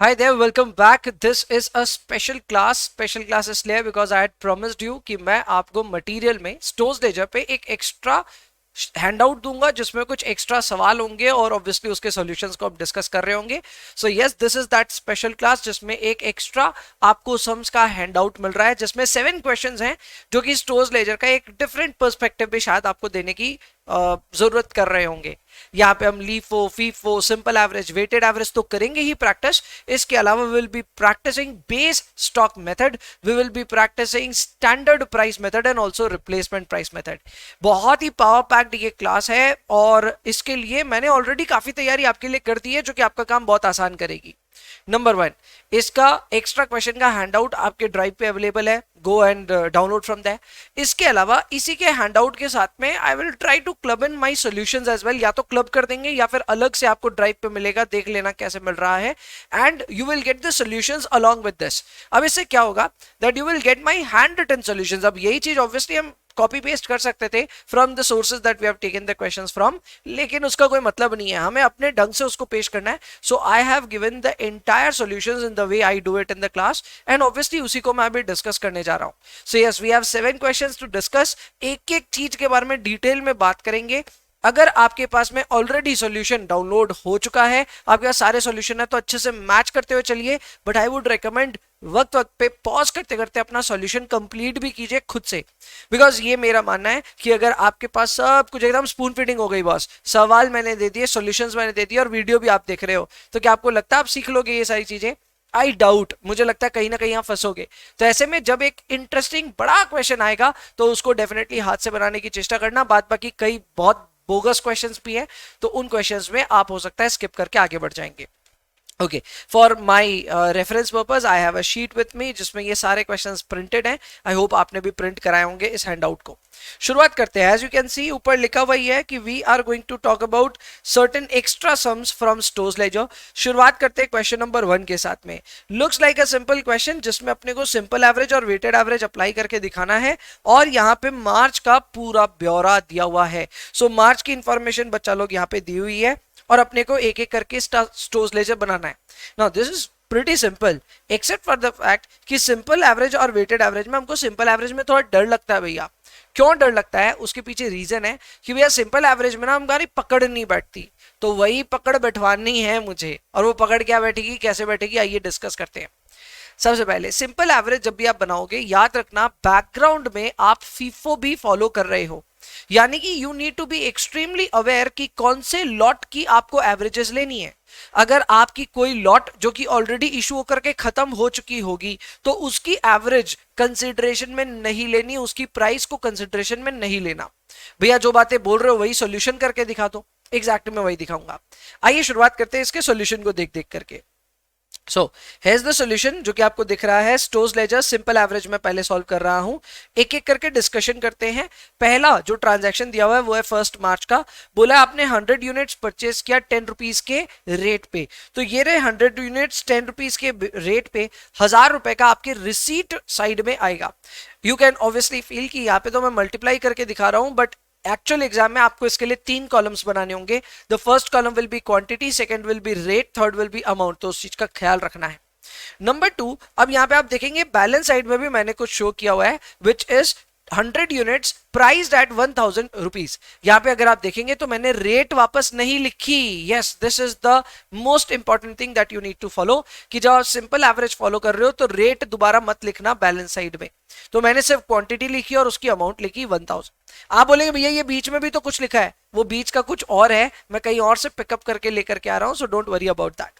Hi there, welcome back. This is a special class. Special class इसलिए because I had promised you कि मैं आपको material में stores ledger पे एक एक्स्ट्रा हैंडआउट दूंगा जिसमें कुछ एक्स्ट्रा सवाल होंगे और ऑब्वियसली उसके सॉल्यूशंस को हम डिस्कस कर रहे होंगे. So yes, this is that special class जिसमें एक एक्स्ट्रा आपको सम्स का हैंडआउट मिल रहा है जिसमें 7 क्वेश्चंस हैं जो कि स्टोर्स लेजर का एक डिफरेंट पर्सपेक्टिव भी शायद आपको देने की जरूरत कर रहे होंगे. यहाँ पे हम LIFO, FIFO, simple average, weighted average तो करेंगे ही प्रैक्टिस. इसके अलावा we will be practising base stock method, we will be practising standard price method and also replacement price method. बहुत ही पावर पैक्ड ये क्लास है और इसके लिए मैंने ऑलरेडी काफी तैयारी आपके लिए कर दी है जो कि आपका काम बहुत आसान करेगी. नंबर 1, इसका एक्स्ट्रा क्वेश्चन का हैंडआउट आपके ड्राइव पे अवेलेबल है. Go and download from that. इसके अलावा इसी के हैंडआउट के साथ में I will try to club in my solutions as well. या तो क्लब कर देंगे या फिर अलग से आपको ड्राइव पे मिलेगा, देख लेना कैसे मिल रहा है. And you will get the solutions along with this. अब इससे क्या होगा that you will get my hand written solutions. अब यही चीज ऑब्वियसली हम कॉपी पेस्ट कर सकते थे from the sources that we have taken the questions from, लेकिन उसका कोई मतलब नहीं है, हमें अपने ढंग से उसको पेश करना है. So I have given the entire solutions in the way I do it in the class and obviously उसी को मैं अभी डिस्कस करने जा रहा हूं. So yes, we have 7 questions to discuss. एक एक चीज के बारे में डिटेल में बात करेंगे. अगर आपके पास में ऑलरेडी सॉल्यूशन डाउनलोड हो चुका है, आपके पास सारे सॉल्यूशन है, तो अच्छे से मैच करते हुए चलिए. बट आई वुड रिकमेंड वक्त वक्त पे पॉज करते करते अपना सॉल्यूशन कंप्लीट भी कीजिए खुद से. बिकॉज ये मेरा मानना है कि अगर आपके पास सब कुछ एकदम स्पून फीडिंग हो गई, बॉस सवाल मैंने दे दिए, सॉल्यूशंस मैंने दे दिए और वीडियो भी आप देख रहे हो, तो क्या आपको लगता है आप सीख लोगे ये सारी चीजें? I doubt. मुझे लगता है कहीं ना कहीं आप फंसोगे. तो ऐसे में जब एक इंटरेस्टिंग बड़ा क्वेश्चन आएगा तो उसको डेफिनेटली हाथ से बनाने की चेष्टा करना. बात बाकी कई बहुत बोगस क्वेश्चंस भी हैं तो उन क्वेश्चंस में आप हो सकता है स्किप करके आगे बढ़ जाएंगे. Okay, for my reference purpose I have a sheet with me जिसमें ये सारे क्वेश्चंस प्रिंटेड हैं. आई होप आपने भी प्रिंट कराए होंगे इस हैंडआउट को. शुरुआत करते हैं. एज यू कैन सी ऊपर लिखा हुआ ही है कि we are going to talk about certain extra sums from stores ledger. शुरुआत करते हैं क्वेश्चन नंबर 1 के साथ में. Looks like a simple question जिसमें अपने को सिंपल एवरेज और वेटेड एवरेज अप्लाई करके दिखाना है और यहाँ पे मार्च का पूरा ब्यौरा दिया हुआ है. सो मार्च की इंफॉर्मेशन बच्चा लोग यहाँ पे दी हुई है और अपने को एक एक करके स्टोर्स लेजर बनाना है. Now this is pretty simple except for the fact कि सिंपल एवरेज और वेटेड एवरेज में हमको सिंपल एवरेज में थोड़ा डर लगता है भैया. क्यों डर लगता है? उसके पीछे रीजन है कि भैया सिंपल एवरेज में ना हमारी पकड़ नहीं बैठती, तो वही पकड़ बैठवानी है मुझे. और वो पकड़ क्या बैठेगी, कैसे बैठेगी, आइए डिस्कस करते हैं. सबसे पहले सिंपल एवरेज जब भी आप बनाओगे याद रखना बैकग्राउंड में आप फीफो भी फॉलो कर रहे हो. यानी कि you need to be extremely aware कि कौन से लॉट की आपको एवरेजेस लेनी है. अगर आपकी कोई लॉट जो कि ऑलरेडी इशू होकर के खत्म हो चुकी होगी तो उसकी एवरेज कंसिडरेशन में नहीं लेनी, उसकी प्राइस को कंसिडरेशन में नहीं लेना. भैया जो बातें बोल रहे हो वही सॉल्यूशन करके दिखा दो. एग्जैक्ट मैं वही दिखाऊंगा. आइए शुरुआत करते हैं इसके सॉल्यूशन को देख देख करके. सो हेज द सॉल्यूशन जो कि आपको दिख रहा है. स्टोर्स लेजर सिंपल एवरेज में पहले सॉल्व कर रहा हूं. एक एक करके डिस्कशन करते हैं. पहला जो ट्रांजैक्शन दिया हुआ है वो है 1 मार्च का. बोला आपने 100 यूनिट्स परचेज किया 10 रुपीज के रेट पे. तो ये रहे 100 यूनिट्स 10 रुपीज के रेट पे. 1000 रुपए का आपके रिसीट साइड में आएगा. यू कैन ऑब्वियसली फील कि यहाँ पे तो मैं मल्टीप्लाई करके दिखा रहा हूं बट एक्चुअल एग्जाम में आपको इसके लिए 3 कॉलम्स बनाने होंगे. The first column will be quantity, second will be rate, third will be amount. तो उस चीज का ख्याल रखना है. नंबर 2, अब यहां पे आप देखेंगे बैलेंस साइड में भी मैंने कुछ शो किया हुआ है which is 100 units priced eight 1000 rupees. यहां पे अगर आप देखेंगे तो मैंने रेट वापस नहीं लिखी. Yes, this is the most important thing that you need to follow कि जब आप सिंपल एवरेज फॉलो कर रहे हो तो रेट दोबारा मत लिखना बैलेंस साइड में. तो मैंने सिर्फ क्वांटिटी लिखी और उसकी अमाउंट लिखी 1000. आप बोलेंगे भैया ये बीच में भी तो कुछ लिखा है. वो बीच का कुछ और है, मैं कहीं और से पिकअप करके लेकर के आ रहा हूं. So don't worry about that.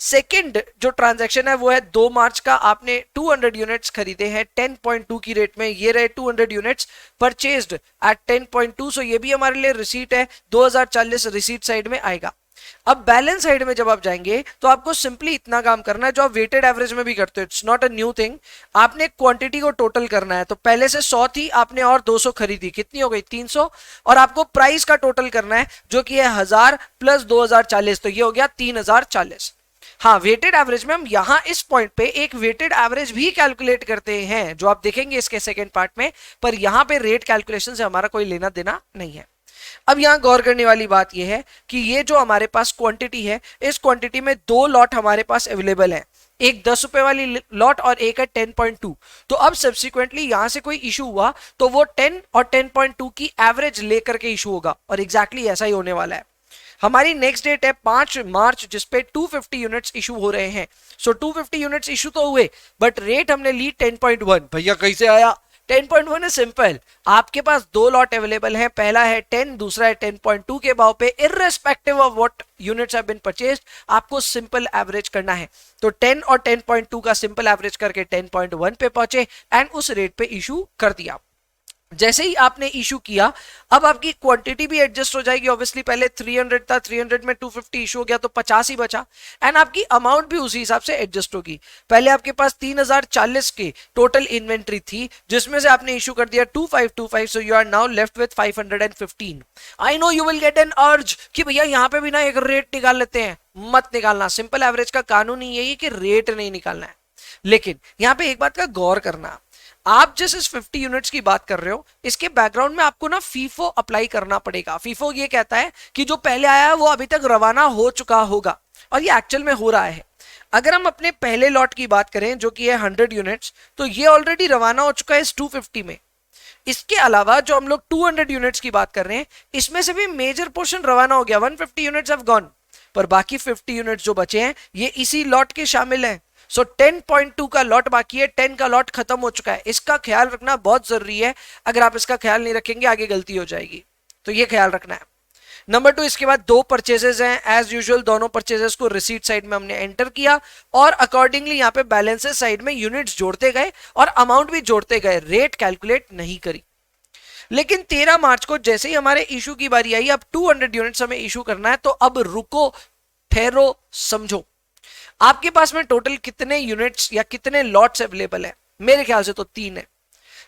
Second जो ट्रांजैक्शन है वो है 2 मार्च का. आपने 200 यूनिट्स खरीदे हैं 10.2 की रेट में. ये रहे 200 यूनिट्स परचेज्ड एट 10.2. सो ये भी हमारे लिए रिसीट है. 2040 रिसीट साइड में आएगा. अब बैलेंस साइड में जब आप जाएंगे तो आपको सिंपली इतना काम करना है जो आप वेटेड एवरेज में भी करते हो. It's not a new thing. आपने क्वांटिटी को टोटल करना है. तो पहले से 100 थी, आपने और 200 खरीदी, कितनी हो गई 300. और आपको प्राइस का टोटल करना है जो कि है 1000 प्लस 2040. तो ये हो गया 3040. हाँ, वेटेड एवरेज में हम यहां इस पॉइंट पे एक वेटेड एवरेज भी कैलकुलेट करते हैं जो आप देखेंगे इसके सेकेंड पार्ट में. पर यहां पे रेट कैलकुलेशन से हमारा कोई लेना देना नहीं है. अब यहाँ गौर करने वाली बात यह है कि ये जो हमारे पास क्वांटिटी है, इस क्वांटिटी में दो लॉट हमारे पास अवेलेबल है, एक 10 रुपए वाली लॉट और एक है 10.2। तो अब सब्सिक्वेंटली यहां से कोई इशू हुआ तो वो 10 और 10.2 की एवरेज लेकर के इशू होगा, और एग्जैक्टली ऐसा ही होने वाला है। हमारी नेक्स्ट डेट है 5 मार्च जिसपे 250 यूनिट्स इशू हो रहे हैं। सो 250 यूनिट्स इशू तो हुए, बट रेट हमने ली 10.1। भैया कैसे आया? 10.1 है सिंपल, आपके पास दो लॉट अवेलेबल है, पहला है 10, दूसरा है 10.2 के भाव पे, irrespective of what units have been purchased आपको सिंपल एवरेज करना है। तो 10 और 10.2 का सिंपल एवरेज करके 10.1 पे पहुंचे एंड उस रेट पे इशू कर दिया। जैसे ही आपने इशू किया, अब आपकी क्वांटिटी भी एडजस्ट हो जाएगी। ऑब्वियसली पहले 300 था, 300 में 250 इशू हो गया तो 50 ही बचा, एंड आपकी अमाउंट भी उसी हिसाब से एडजस्ट होगी। पहले आपके पास 3040 के टोटल इन्वेंट्री थी, जिसमें से आपने इशू कर दिया 2525, so you are now left with 515। I know you will get an urge कि भैया यहाँ पे भी ना एक रेट निकाल लेते हैं। मत निकालना, सिंपल एवरेज का कानून ही यही कि रेट नहीं निकालना है। लेकिन यहाँ पे एक बात का गौर करना, आप जिस इस 50 यूनिट्स की बात कर रहे हो, इसके बैकग्राउंड में आपको ना फीफो अप्लाई करना पड़ेगा। फीफो ये कहता है कि जो पहले आया है वो अभी तक रवाना हो चुका होगा, और ये एक्चुअल में हो रहा है। अगर हम अपने पहले लॉट की बात करें जो कि है 100 यूनिट्स, तो ये ऑलरेडी रवाना हो चुका है इस 250 में। इसके अलावा जो हम लोग 200 यूनिट्स की बात कर रहे हैं, इसमें से भी मेजर पोर्शन रवाना हो गया, 150 यूनिट्स हैव गॉन, पर बाकी 50 यूनिट्स जो बचे हैं ये इसी लॉट के शामिल हैं। सो 10.2 का लॉट बाकी है, 10 का लॉट खत्म हो चुका है। इसका ख्याल रखना बहुत जरूरी है, अगर आप इसका ख्याल नहीं रखेंगे आगे गलती हो जाएगी, तो ये ख्याल रखना है। नंबर 2, इसके बाद दो परचेजेस हैं एज यूजुअल, दोनों परचेजेस को रिसीट साइड में हमने एंटर किया और अकॉर्डिंगली यहाँ पे बैलेंसेस साइड में यूनिट्स जोड़ते गए और अमाउंट भी जोड़ते गए, रेट कैलकुलेट नहीं करी। लेकिन 13 मार्च को जैसे ही हमारे इशू की बारी आई, अब 200 यूनिट्स हमें इशू करना है, तो अब रुको, ठहरो, समझो। आपके पास में टोटल कितने यूनिट्स या कितने लॉट्स अवेलेबल है? मेरे ख्याल से तो 3 है।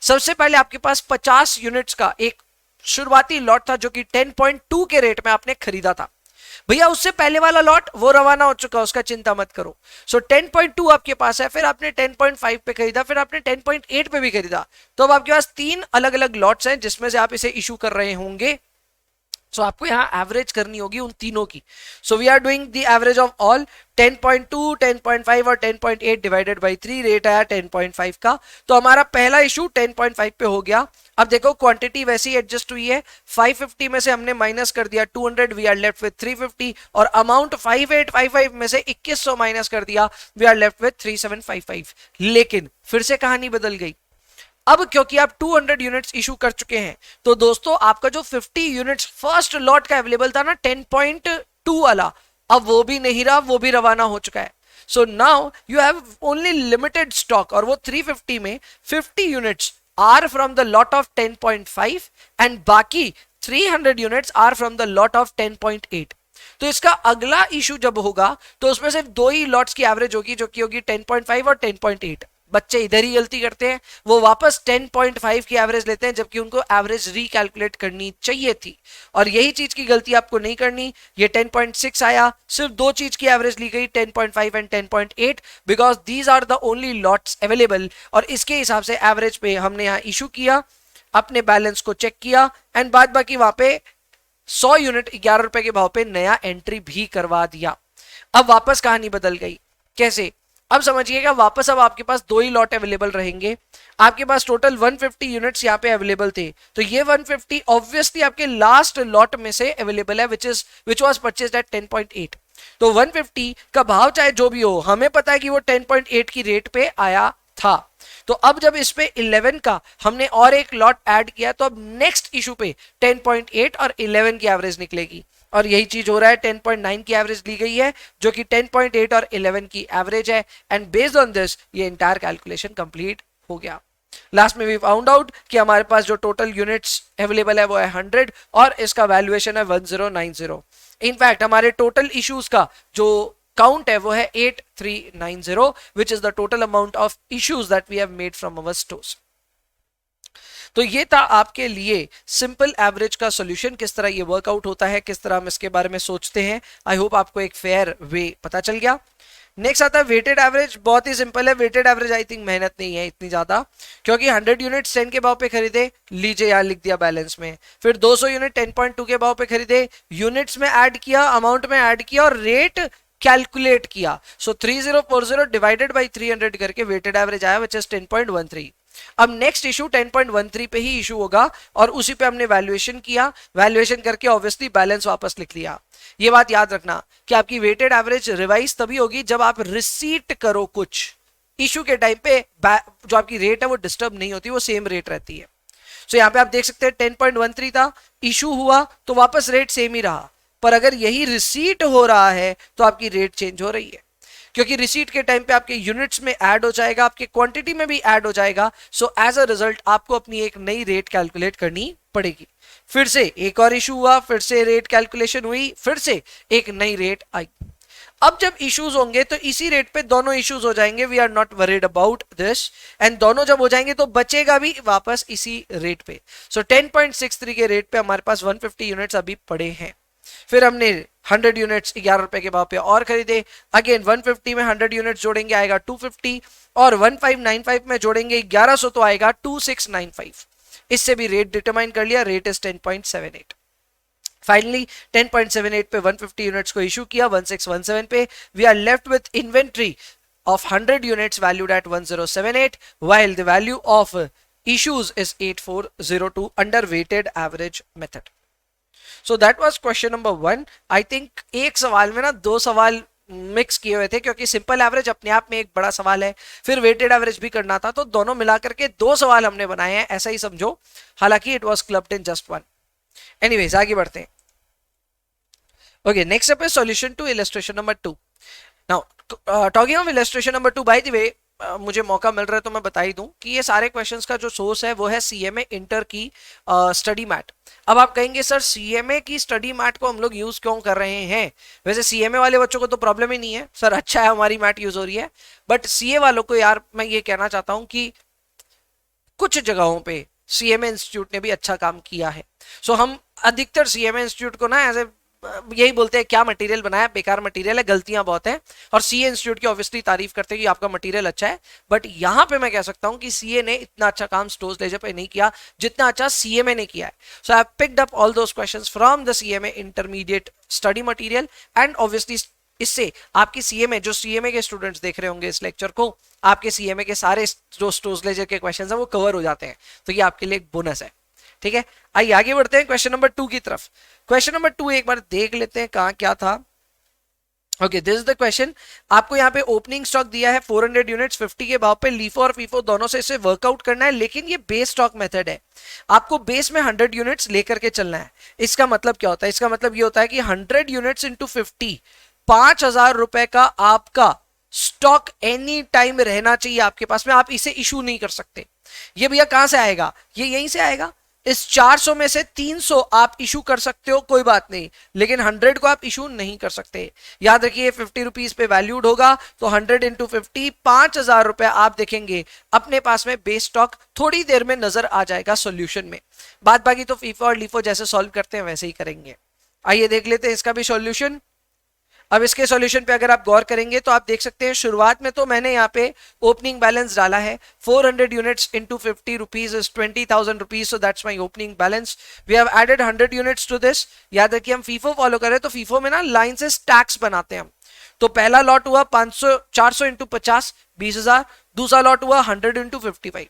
सबसे पहले आपके पास 50 यूनिट्स का एक शुरुआती लॉट था जो कि 10.2 के रेट में आपने खरीदा था। भैया उससे पहले वाला लॉट वो रवाना हो चुका, उसका चिंता मत करो। सो 10.2 आपके पास है, फिर आपने 10.5 पे खरीदा, फिर आपने 10.8 पे भी खरीदा, तो अब आपके पास 3 अलग अलग लॉट्स हैं जिसमें से आप इसे इशू कर रहे होंगे। सो आपको यहां एवरेज करनी होगी उन तीनों की। So we are doing the average of all 10.2, 10.5 और 10.8 डिवाइडेड बाई 3, रेट आया 10.5 का। तो हमारा पहला इशू 10.5 पे हो गया। अब देखो क्वांटिटी वैसे ही एडजस्ट हुई है, 550 में से हमने माइनस कर दिया 200, वी आर लेफ्ट विथ 350, और अमाउंट 5855 में से 2100 माइनस कर दिया, वी आर लेफ्ट विथ 3755। लेकिन फिर से कहानी बदल गई। अब क्योंकि आप 200 यूनिट्स इशू कर चुके हैं, तो दोस्तों आपका जो 50 यूनिट्स फर्स्ट लॉट का अवेलेबल था ना 10.2 वाला, अब वो भी नहीं रहा, वो भी रवाना हो चुका है। So now you have only limited stock, और वो 350 में 50 units are from the lot of 10.5 and बाकी 300 units are from the lot of 10.8। तो इसका अगला इशू जब होगा तो उसमें सिर्फ दो ही लॉट्स की एवरेज होगी, जो कि होगी 10.5 और 10.8। बच्चे इधर ही गलती करते हैं, वो वापस 10.5 की एवरेज लेते हैं जबकि उनको एवरेज रिकैलकुलेट करनी चाहिए थी, और यही चीज की गलती आपको नहीं करनी। ये 10.6 आया, सिर्फ दो चीज की एवरेज ली गई, 10.5 and 10.8, because these are the only lots available, और इसके हिसाब से एवरेज पे हमने यहाँ इशू किया, अपने बैलेंस को चेक किया एंड बाद बाकी वहां पे 100 यूनिट 11 रुपए के भाव पे नया एंट्री भी करवा दिया। अब वापस कहानी बदल गई। कैसे? अब समझिएगा, वापस अब आपके पास दो ही लॉट अवेलेबल रहेंगे। आपके पास टोटल 150 यूनिट्स यहाँ पे अवेलेबल थे, तो ये 150 ऑब्वियसली आपके लास्ट लॉट में से अवेलेबल है विच वाज परचेज्ड एट 10.8। तो 150 का भाव चाहे जो भी हो, हमें पता है कि वो 10.8 की रेट पे आया था। तो अब जब इस पे 11 का हमने और एक लॉट ऐड किया, तो अब नेक्स्ट इशू पे 10.8 और 11 की एवरेज निकलेगी, और यही चीज हो रहा है। 10.9 की एवरेज ली गई है जो कि 10.8 और 11 की एवरेज है, एंड बेस्ड ऑन दिस ये इंटायर कैलकुलेशन कंप्लीट हो गया। लास्ट में वी फाउंड आउट कि हमारे पास जो टोटल यूनिट्स अवेलेबल है वो है 100 और इसका वैल्यूएशन है 1090। इनफैक्ट हमारे टोटल इश्यूज का जो काउंट है वो है 8390, which is the total amount of issues that we have made from our stores. तो ये था आपके लिए सिंपल एवरेज का सॉल्यूशन, किस तरह ये वर्कआउट होता है, किस तरह हम इसके बारे में सोचते हैं। आई होप आपको एक फेयर वे पता चल गया। नेक्स्ट आता है वेटेड एवरेज, बहुत ही सिंपल है वेटेड एवरेज, आई थिंक मेहनत नहीं है इतनी ज्यादा, क्योंकि 100 यूनिट 10 के भाव पे खरीदे, लीजिए यहाँ लिख दिया बैलेंस में, फिर 200 यूनिट 10.2 के भाव पे खरीदे, यूनिट्स में ऐड किया, अमाउंट में ऐड किया और रेट कैलकुलेट किया, सो 3040 डिवाइडेड बाई 300 करके वेटेड एवरेज आया विच इज 10.13। अब नेक्स्ट इशू 10.13 पे ही इशू होगा और उसी पे हमने वैल्यूएशन किया, वैल्यूएशन करके ऑब्वियसली बैलेंस वापस लिख लिया। ये बात याद रखना कि आपकी वेटेड एवरेज रिवाइज तभी होगी जब आप रिसीट करो कुछ, इशू के टाइम पे जो आपकी रेट है वो डिस्टर्ब नहीं होती, वो सेम रेट रहती है। सो यहाँ पे आप देख सकते हैं 10.13 था, इशू हुआ तो वापस रेट सेम ही रहा, पर अगर यही रिसीट हो रहा है तो आपकी रेट चेंज हो रही है, क्योंकि रिसीट के टाइम पे आपके यूनिट्स में ऐड हो जाएगा, आपके क्वांटिटी में भी ऐड हो जाएगा, सो एज अ रिजल्ट आपको अपनी एक नई रेट कैलकुलेट करनी पड़ेगी। फिर से एक और इशू हुआ, फिर से रेट कैलकुलेशन हुई, फिर से एक नई रेट आई। अब जब इश्यूज होंगे तो इसी रेट पे दोनों इश्यूज हो जाएंगे, we are not worried about this, and दोनों जब हो जाएंगे तो बचेगा भी वापस इसी रेट पे। सो 10.63 के रेट पे हमारे पास 150 यूनिट्स अभी पड़े हैं। फिर हमने 100 यूनिट्स 11 रुपए के भाव पे और खरीदे, अगेन 150 में 100 यूनिट्स जोड़ेंगे आएगा 250 और 1595 में जोड़ेंगे 1100 तो आएगा 2695। इससे भी रेट डिटरमाइन कर लिया, रेट इज 10.78। फाइनली 10.78 पे 150 यूनिट्स को इशू किया, 1617 पे we are left with inventory of 100 units valued at 1078 while the value of issues is 8402 under weighted average method. So that was question number 1. I think एक सवाल में ना दो सवाल मिक्स किए हुए थे, क्योंकि सिंपल एवरेज अपने आप में एक बड़ा सवाल है, फिर वेटेड एवरेज भी करना था, तो दोनों मिलाकर के दो सवाल हमने बनाए हैं, ऐसा ही समझो, हालांकि it was clubbed in just one. Anyways आगे बढ़ते हैं। Okay, next up is solution to illustration number 2। Now talking of illustration number 2, by the way मुझे मौका मिल रहा है तो मैं बता ही दूं कि ये सारे क्वेश्चंस का जो सोर्स है वो है सीएमए इंटर की स्टडी मैट। अब आप कहेंगे सर सीएमए की स्टडी मैट को हम लोग यूज क्यों कर रहे हैं? वैसे सीएमए वाले बच्चों को तो प्रॉब्लम ही नहीं है सर, अच्छा है हमारी मैट यूज हो रही है, बट सीए वालों को यार मैं ये कहना चाहता हूं कि कुछ जगहों पे सीएमए इंस्टीट्यूट ने भी अच्छा काम किया है। सो हम अधिकतर सीएमए इंस्टीट्यूट को ना एज ए यही बोलते हैं क्या मटेरियल बनाया, बेकार मटेरियल है, गलतियां बहुत हैं, और सीए इंस्टीट्यूट की ऑब्वियसली तारीफ करते हैं कि आपका मटेरियल अच्छा है, बट यहां पे मैं कह सकता हूं कि सीए ने इतना अच्छा काम स्टोर्स लेजर पे नहीं किया जितना अच्छा सीएमए ने किया है। So I picked up all those questions from the CMA intermediate study material, and obviously इससे आपकी सीएमए जो सीएमए के स्टूडेंट्स देख रहे होंगे इस लेक्चर को, आपके सीएमए के सारे जो स्टोर्स लेजर के क्वेश्चंस हैं वो कवर हो जाते हैं, तो ये आपके लिए एक बोनस है। ठीक है, आइए आगे बढ़ते हैं क्वेश्चन नंबर 2 की तरफ। क्वेश्चन नंबर 2 एक बार देख लेते हैं कहां क्या था। Okay, this is the question. आपको यहाँ पे ओपनिंग स्टॉक दिया है 400 यूनिट्स 50 के भाव पे, लीफो और फीफो दोनों से इसे वर्कआउट करना है, लेकिन ये बेस स्टॉक मेथड है, आपको बेस में 100 यूनिट्स लेकर के चलना है। इसका मतलब क्या होता है? इसका मतलब ये होता है कि 100 यूनिट्स इंटू 50, 5000 रुपए का आपका स्टॉक एनी टाइम रहना चाहिए आपके पास में, आप इसे इशू नहीं कर सकते। ये भैया कहां से आएगा? ये यहीं से आएगा। इस 400 में से 300 आप इशू कर सकते हो, कोई बात नहीं, लेकिन 100 को आप इशू नहीं कर सकते। याद रखिए 50 रुपीज पे वैल्यूड होगा, तो 100 इंटू 50 5000 रुपए आप देखेंगे अपने पास में बेस स्टॉक थोड़ी देर में नजर आ जाएगा सॉल्यूशन में। बात बाकी तो फीफो और लीफो जैसे सॉल्व करते हैं वैसे ही करेंगे। आइए देख लेते हैं इसका भी सॉल्यूशन। अब इसके सॉल्यूशन पे अगर आप गौर करेंगे तो आप देख सकते हैं शुरुआत में तो मैंने यहाँ पे ओपनिंग बैलेंस डाला है 400 units into 50 rupees is 20,000 rupees, so that's my opening balance. We have added 100 units to this. याद रखिए हम फीफो फॉलो कर रहे हैं तो फीफो में ना लाइन से स्टैक्स बनाते हैं हम। तो पहला लॉट हुआ 400 इंटू 50 20,000, दूसरा लॉट हुआ 100 इंटू 55।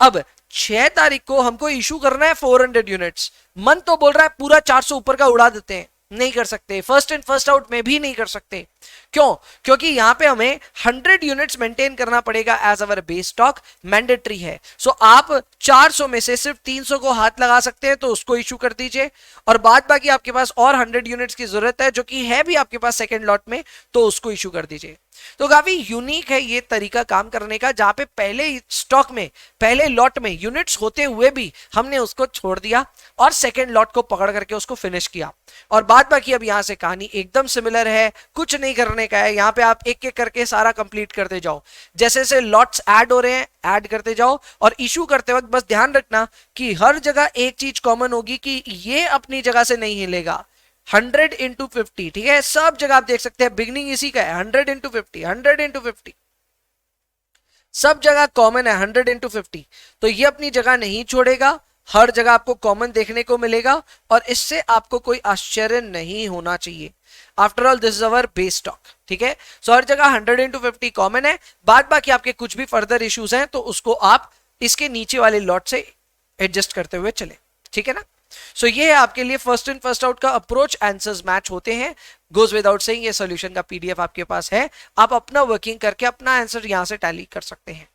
अब 6 तारीख को हमको इशू करना है 400 यूनिट्स। मन तो बोल रहा है पूरा 400 ऊपर का उड़ा देते हैं, नहीं कर सकते, फर्स्ट इन फर्स्ट आउट में भी नहीं कर सकते। क्यों? क्योंकि यहां पे हमें 100 यूनिट्स मेंटेन करना पड़ेगा as our base stock, mandatory है। सो आप 400 में से सिर्फ 300 को हाथ लगा सकते हैं, तो उसको इशू कर दीजिए, और बाद बाकी आपके पास और 100 यूनिट्स की जरूरत है जो कि है भी आपके पास सेकेंड लॉट में, तो उसको इशू कर दीजिए। तो काफी यूनिक है ये तरीका काम करने का, जहां पे पहले स्टॉक में पहले लॉट में यूनिट्स होते हुए भी हमने उसको छोड़ दिया और सेकेंड लॉट को पकड़ करके उसको फिनिश किया। और बाद बाकी अब यहां से कहानी एकदम सिमिलर है, कुछ नहीं करने का है। यहां पे आप एक एक करके सारा कंप्लीट करते जाओ, जैसे जैसे लॉट्स ऐड हो रहे हैं ऐड करते जाओ, और इशू करते वक्त बस ध्यान रखना कि हर जगह एक चीज कॉमन होगी कि ये अपनी जगह से नहीं हिलेगा, 100 इंटू 50, ठीक है, सब जगह आप देख सकते हैं बिगनिंग इसी का है, 100 इंटू 50, 100 इंटू 50, सब जगह कॉमन है 100 इंटू 50। तो ये अपनी जगह नहीं छोड़ेगा, हर जगह आपको कॉमन देखने को मिलेगा और इससे आपको कोई आश्चर्य नहीं होना चाहिए। After all this is our base stock, ठीक है। सो हर जगह 100 इंटू 50 कॉमन है, बाद बाकी आपके कुछ भी फर्दर इश्यूज हैं तो उसको आप इसके नीचे वाले लॉट से एडजस्ट करते हुए चले, ठीक है ना। सो ये है आपके लिए फर्स्ट इन फर्स्ट आउट का अप्रोच, आंसर्स मैच होते हैं, गोज विदाउट सेइंग। ये सॉल्यूशन का पीडीएफ आपके पास है, आप अपना वर्किंग करके अपना आंसर यहां से टैली कर सकते हैं।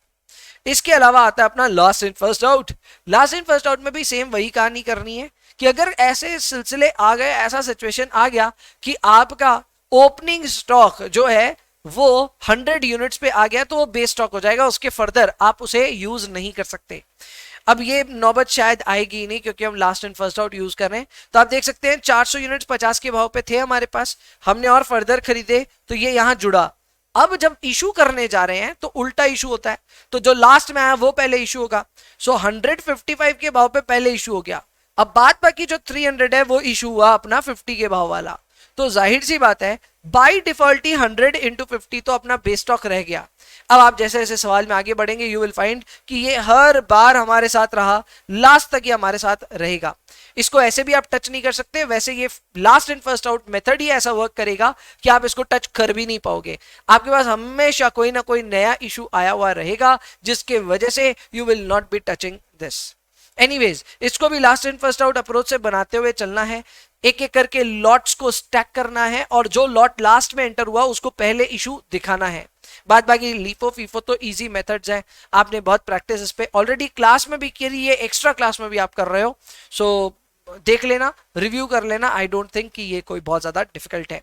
इसके अलावा आता है अपना last in first out. Last in first out में भी सेम वही कहानी करनी है कि अगर ऐसे सिलसिले आ गए, ऐसा सिचुएशन आ गया कि आपका ओपनिंग स्टॉक जो है वो 100 यूनिट्स पे आ गया तो वो बेस स्टॉक हो जाएगा, उसके फर्दर आप उसे यूज नहीं कर सकते। अब ये नौबत शायद आएगी नहीं क्योंकि हम last and first out use कर रहे हैं। तो आप देख सकते हैं 400 यूनिट्स 50 के भाव पे थे हमारे पास, हमने और फर्दर खरीदे तो ये यहां जुड़ा। अब जब इशू करने जा रहे हैं तो उल्टा इशू होता है, तो जो लास्ट में आया वो पहले इशू होगा। सो 155 के भाव पे पहले इशू हो गया, अब बाद बाकी जो 300 है वो इशू हुआ अपना 50 के भाव वाला। तो जाहिर सी बात है बाई डिफॉल्ट ही 100 इंटू 50 तो अपना बेस स्टॉक रह गया। अब आप जैसे जैसे सवाल में आगे बढ़ेंगे यू विल फाइंड कि ये हर बार हमारे साथ रहा, लास्ट तक ये हमारे साथ रहेगा। इसको ऐसे भी आप टच नहीं कर सकते, वैसे ये last and first out method ही ऐसा वर्क करेगा कि आप इसको टच कर भी नहीं पाओगे। आपके पास हमेशा कोई ना कोई नया इशू आया हुआ रहेगा जिसके वजह से you will not be touching this. Anyways, इसको भी last and first out approach से बनाते हुए चलना है, एक एक करके लॉट्स को स्टैक करना है और जो लॉट लास्ट में एंटर हुआ उसको पहले इशू दिखाना है। बाद बाकी लीफो फीफो तो इजी मेथड्स हैं, आपने बहुत प्रैक्टिस इस पे ऑलरेडी क्लास में भी करी है, एक्स्ट्रा क्लास में भी आप कर रहे हो, सो देख लेना, रिव्यू कर लेना। आई डोंट थिंक कि ये कोई बहुत ज्यादा डिफिकल्ट है।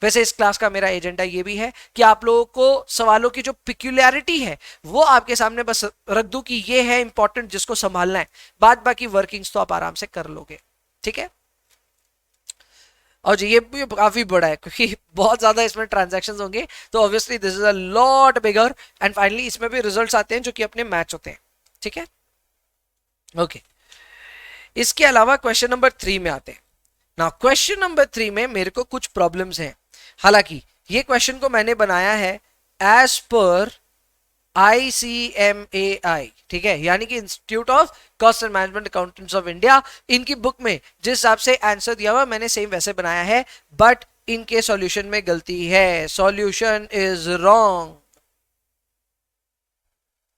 वैसे इस क्लास का मेरा एजेंडा ये भी है कि आप लोगों को सवालों की जो पिक्यूलैरिटी है वो आपके सामने बस रख दूं कि ये है इंपॉर्टेंट जिसको संभालना है, बाद बाकी वर्किंग्स तो आप आराम से कर लोगे, ठीक है। और जी ये भी काफी बड़ा है क्योंकि बहुत ज्यादा इसमें ट्रांजैक्शंस होंगे, तो obviously this is a lot bigger and finally इसमें भी रिजल्ट्स आते हैं जो कि अपने मैच होते हैं, ठीक है। ओके, इसके अलावा क्वेश्चन नंबर 3 में आते हैं ना। क्वेश्चन नंबर 3 में मेरे को कुछ प्रॉब्लम्स हैं, हालांकि ये क्वेश्चन को मैंने बनाया है एज पर ICMAI, ठीक है, यानी कि institute of cost and management accountants of India, इनकी बुक में जिस हिसाब से आंसर दिया हुआ मैंने सेम वैसे बनाया है, बट इनके सॉल्यूशन में गलती है, सॉल्यूशन इज रॉन्ग।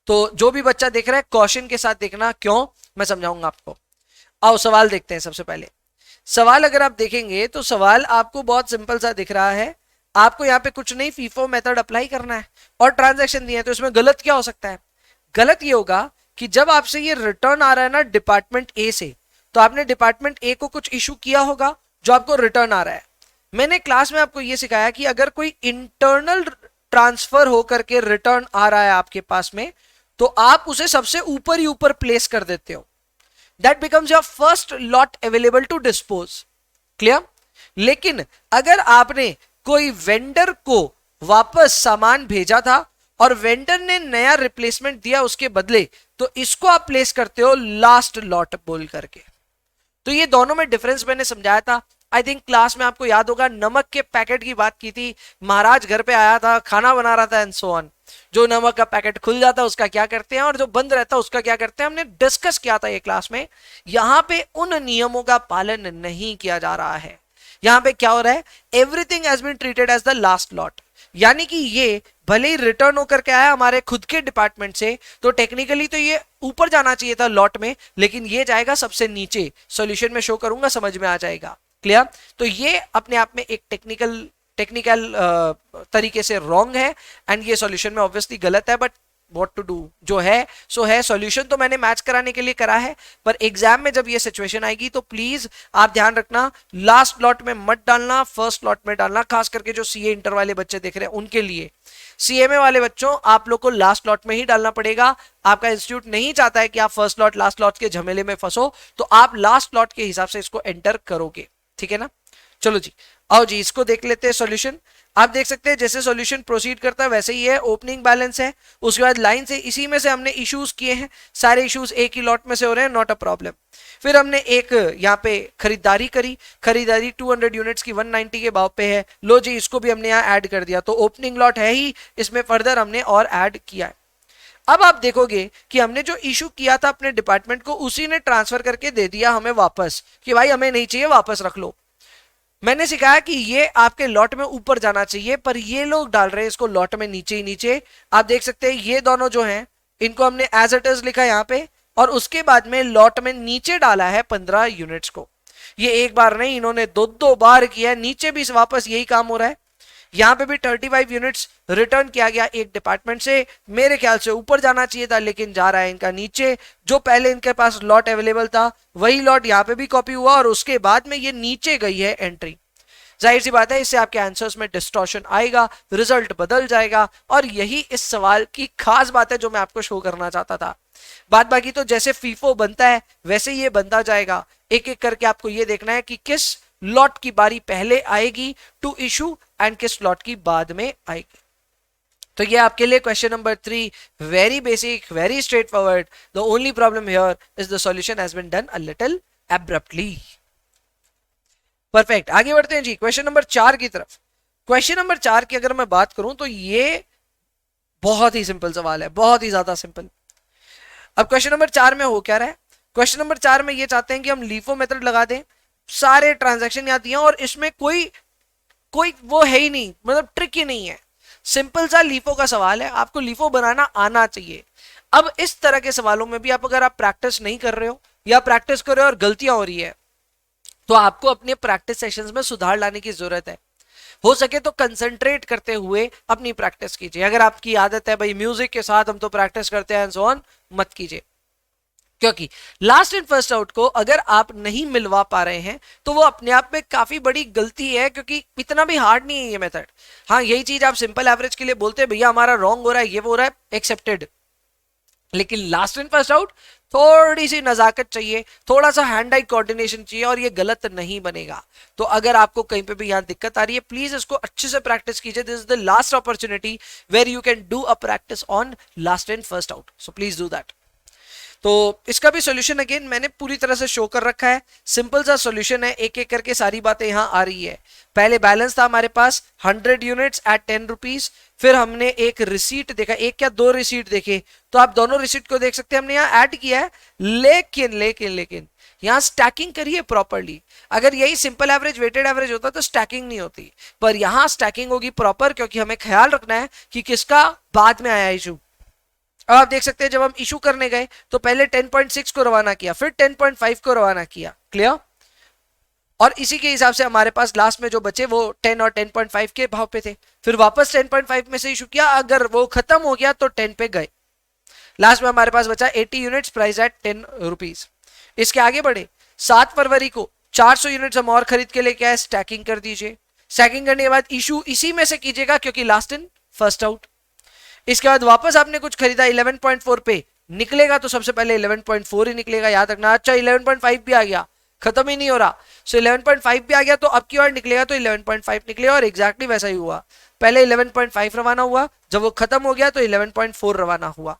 तो जो भी बच्चा देख रहा है कॉशन के साथ देखना, क्यों मैं समझाऊंगा आपको। आओ सवाल देखते हैं। सबसे पहले सवाल अगर आप देखेंगे तो सवाल आपको बहुत सिंपल सा दिख रहा है, आपको यहाँ पे कुछ नहीं फीफो मेथड अप्लाई करना है और ट्रांजैक्शन दिए हैं, तो इसमें गलत क्या हो सकता है? गलत ये होगा कि जब आपसे ये रिटर्न आ रहा है ना डिपार्टमेंट ए से, तो आपने डिपार्टमेंट ए को कुछ इशू किया होगा जो आपको रिटर्न आ रहा है। मैंने क्लास में आपको ये सिखाया कि अगर कोई इंटरनल ट्रांसफर होकर के रिटर्न आ रहा है आपके पास में, तो आप उसे सबसे ऊपर ही ऊपर प्लेस कर देते हो, that becomes your first lot available to dispose. Clear? लेकिन अगर आपने कोई वेंडर को वापस सामान भेजा था और वेंडर ने नया रिप्लेसमेंट दिया उसके बदले, तो इसको आप प्लेस करते हो लास्ट लॉट बोल करके। तो ये दोनों में डिफरेंस मैंने समझाया था। आई थिंक क्लास में आपको याद होगा, नमक के पैकेट की बात की थी, महाराज घर पे आया था, खाना बना रहा था एंड सो ऑन। जो नमक का पैकेट खुल जाता है उसका क्या करते हैं और जो बंद रहता है उसका क्या करते हैं, हमने डिस्कस किया था ये क्लास में। यहां पे उन नियमों का पालन नहीं किया जा रहा है। यहां पे क्या हो रहा है, everything has been treated as the last lot, यानी कि ये भले ही रिटर्न होकर के आया हमारे खुद के डिपार्टमेंट से, तो टेक्निकली तो ये ऊपर जाना चाहिए था लॉट में, लेकिन ये जाएगा सबसे नीचे। सॉल्यूशन में शो करूंगा, समझ में आ जाएगा। क्लियर? तो ये अपने आप में एक टेक्निकल तरीके से रॉन्ग है एंड ये सॉल्यूशन में ऑब्वियसली गलत है, बट व्हाट टू डू, जो है सो है। सॉल्यूशन तो मैंने मैच कराने के लिए करा है, पर एग्जाम में जब ये सिचुएशन आएगी तो प्लीज आप ध्यान रखना, लास्ट लॉट में मत डालना, फर्स्ट लॉट में डालना। खास करके जो सीए इंटर वाले बच्चे देख रहे हैं उनके लिए, सीएमए वाले बच्चों आप लोग को लास्ट लॉट में ही डालना पड़ेगा। आपका इंस्टीट्यूट नहीं चाहता है कि आप फर्स्ट लॉट लास्ट लॉट के झमेले में फंसो, तो आप लास्ट लॉट के हिसाब से इसको एंटर करोगे, ठीक है ना। चलो जी, आओ जी इसको देख लेते हैं सॉल्यूशन। आप देख सकते हैं जैसे सॉल्यूशन प्रोसीड करता है वैसे ही है, ओपनिंग बैलेंस है, उसके बाद लाइन से इसी में से हमने इश्यूज किए हैं, सारे इश्यूज एक ही लॉट में से हो रहे हैं, नॉट अ प्रॉब्लम। फिर हमने एक यहाँ पे खरीदारी करी, खरीदारी 200 यूनिट्स की 190 के भाव पे है, लो जी इसको भी हमने यहाँ ऐड कर दिया, तो ओपनिंग लॉट है ही, इसमें फर्दर हमने और ऐड किया है। अब आप देखोगे कि हमने जो इशू किया था अपने डिपार्टमेंट को, उसी ने ट्रांसफर करके दे दिया हमें वापस कि भाई हमें नहीं चाहिए, वापस रख लो। मैंने सिखाया कि ये आपके लॉट में ऊपर जाना चाहिए, पर ये लोग डाल रहे हैं इसको लॉट में नीचे ही नीचे। आप देख सकते हैं ये दोनों जो हैं इनको हमने एज इट इज लिखा यहाँ पे, और उसके बाद में लॉट में नीचे डाला है 15 यूनिट्स को। ये एक बार नहीं, इन्होंने दो बार किया है, नीचे भी वापस यही काम हो रहा है। यहां पे भी 35 यूनिट्स रिटर्न किया गया एक डिपार्टमेंट से, मेरे ख्याल से ऊपर जाना चाहिए था लेकिन जा रहा है इनका नीचे। जो पहले इनके पास लॉट अवेलेबल था वही लॉट यहाँ पे भी कॉपी हुआ, और उसके बाद में ये नीचे गई है एंट्री। जाहिर सी बात है इससे आपके आंसर्स में डिस्टॉर्शन आएगा, रिजल्ट बदल जाएगा, और यही इस सवाल की खास बात है जो मैं आपको शो करना चाहता था। बात बाकी तो जैसे फीफो बनता है वैसे ये बनता जाएगा, एक एक करके आपको ये देखना है कि किस लॉट की बारी पहले आएगी टू इशू एंड किस लॉट की बाद में आएगी। तो ये आपके लिए question number 3, very basic, very straightforward. The only problem here is the solution has been done a little abruptly. Perfect, आगे बढ़ते हैं जी क्वेश्चन नंबर 4 की तरफ। क्वेश्चन नंबर 4 की अगर मैं बात करूं तो ये बहुत ही सिंपल सवाल है, बहुत ही ज्यादा सिंपल। अब क्वेश्चन नंबर 4 में हो क्या रहा है, क्वेश्चन नंबर 4 में ये चाहते हैं कि हम लीफो मेथड लगा दें, सारे ट्रांजैक्शन यहाँ दिए और इसमें कोई वो है ही नहीं, मतलब ट्रिक ही नहीं है, सिंपल सा लीफो का सवाल है, आपको लीफो बनाना आना चाहिए। अब इस तरह के सवालों में भी अगर आप प्रैक्टिस नहीं कर रहे हो या प्रैक्टिस कर रहे हो और गलतियां हो रही है, तो आपको अपने प्रैक्टिस सेशंस में सुधार लाने की जरूरत है। हो सके तो कंसंट्रेट करते हुए अपनी प्रैक्टिस कीजिए। अगर आपकी आदत है भाई म्यूजिक के साथ हम तो प्रैक्टिस करते हैं, सो ऑन, मत कीजिए, क्योंकि लास्ट इन फर्स्ट आउट को अगर आप नहीं मिलवा पा रहे हैं तो वो अपने आप में काफी बड़ी गलती है, क्योंकि इतना भी हार्ड नहीं है ये मेथड। हाँ यही चीज आप सिंपल एवरेज के लिए बोलते हैं भैया हमारा रॉन्ग हो रहा है, ये वो हो रहा है, एक्सेप्टेड, लेकिन लास्ट इन फर्स्ट आउट थोड़ी सी नजाकत चाहिए, थोड़ा सा हैंड आई कोऑर्डिनेशन चाहिए, और ये गलत नहीं बनेगा। तो अगर आपको कहीं पे भी यहां दिक्कत आ रही है, प्लीज इसको अच्छे से प्रैक्टिस कीजिए। This is the last opportunity where you can do a practice on last in first out, so please do that. तो इसका भी सॉल्यूशन अगेन मैंने पूरी तरह से शो कर रखा है, सिंपल सा सॉल्यूशन है, एक एक करके सारी बातें यहां आ रही है। पहले बैलेंस था हमारे पास 100 यूनिट्स एट 10 रुपीज, फिर हमने एक रिसीट देखा, एक क्या दो रिसीट देखे, तो आप दोनों रिसीट को देख सकते हैं, हमने यहाँ ऐड किया है, लेकिन लेकिन लेकिन यहाँ स्टैकिंग करिए प्रॉपरली। अगर यही सिंपल एवरेज वेटेड एवरेज होता तो स्टैकिंग नहीं होती, पर यहाँ स्टैकिंग होगी प्रॉपर, क्योंकि हमें ख्याल रखना है कि किसका बाद में आया इशू। अब आप देख सकते हैं जब हम इशू करने गए तो पहले 10.6 को रवाना किया, फिर 10.5 को रवाना किया, क्लियर, और इसी के हिसाब से हमारे पास लास्ट में जो बचे वो 10 और 10.5 के भाव पे थे, फिर वापस 10.5 में से इशू किया, अगर वो खत्म हो गया तो 10 पे गए, लास्ट में हमारे पास बचा 80 यूनिट्स प्राइस एट 10 रुपीज। इसके आगे बढ़े 7 फरवरी को 400 यूनिट्स हम और खरीद के लेके आए, स्टैकिंग कर दीजिए, स्टैकिंग करने के बाद इशू इसी में से कीजिएगा क्योंकि लास्ट इन फर्स्ट आउट। इसके बाद वापस आपने कुछ खरीदा 11.4 पे, निकलेगा तो सबसे पहले 11.4 ही निकलेगा, याद रखना। अच्छा 11.5 भी आ गया, खत्म ही नहीं हो रहा, सो 11.5 भी आ गया तो अब की बार निकलेगा तो 11.5 निकलेगा, और एग्जैक्टली वैसा ही हुआ, पहले 11.5 रवाना हुआ, जब वो खत्म हो गया तो 11.4 रवाना हुआ।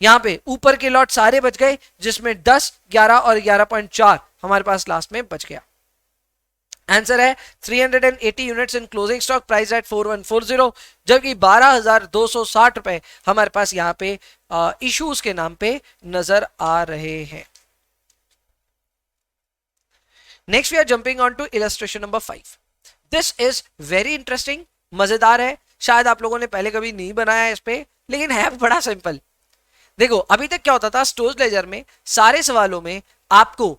यहाँ पे ऊपर के लॉट सारे बच गए, जिसमें 10, 11 और 11.4 हमारे पास लास्ट में बच गया। आंसर है 380 units in closing stock, price at 4140, जबकि 12,260 रुपए हमारे पास यहाँ पे इश्यूज के नाम पे नजर आ रहे हैं। Next we are jumping on to illustration number 5। This is very interesting, मजेदार है, शायद आप लोगों ने पहले कभी नहीं बनाया इस पे, लेकिन है बड़ा सिंपल। देखो अभी तक क्या होता था, स्टोर्स लेजर में सारे सवालों में आपको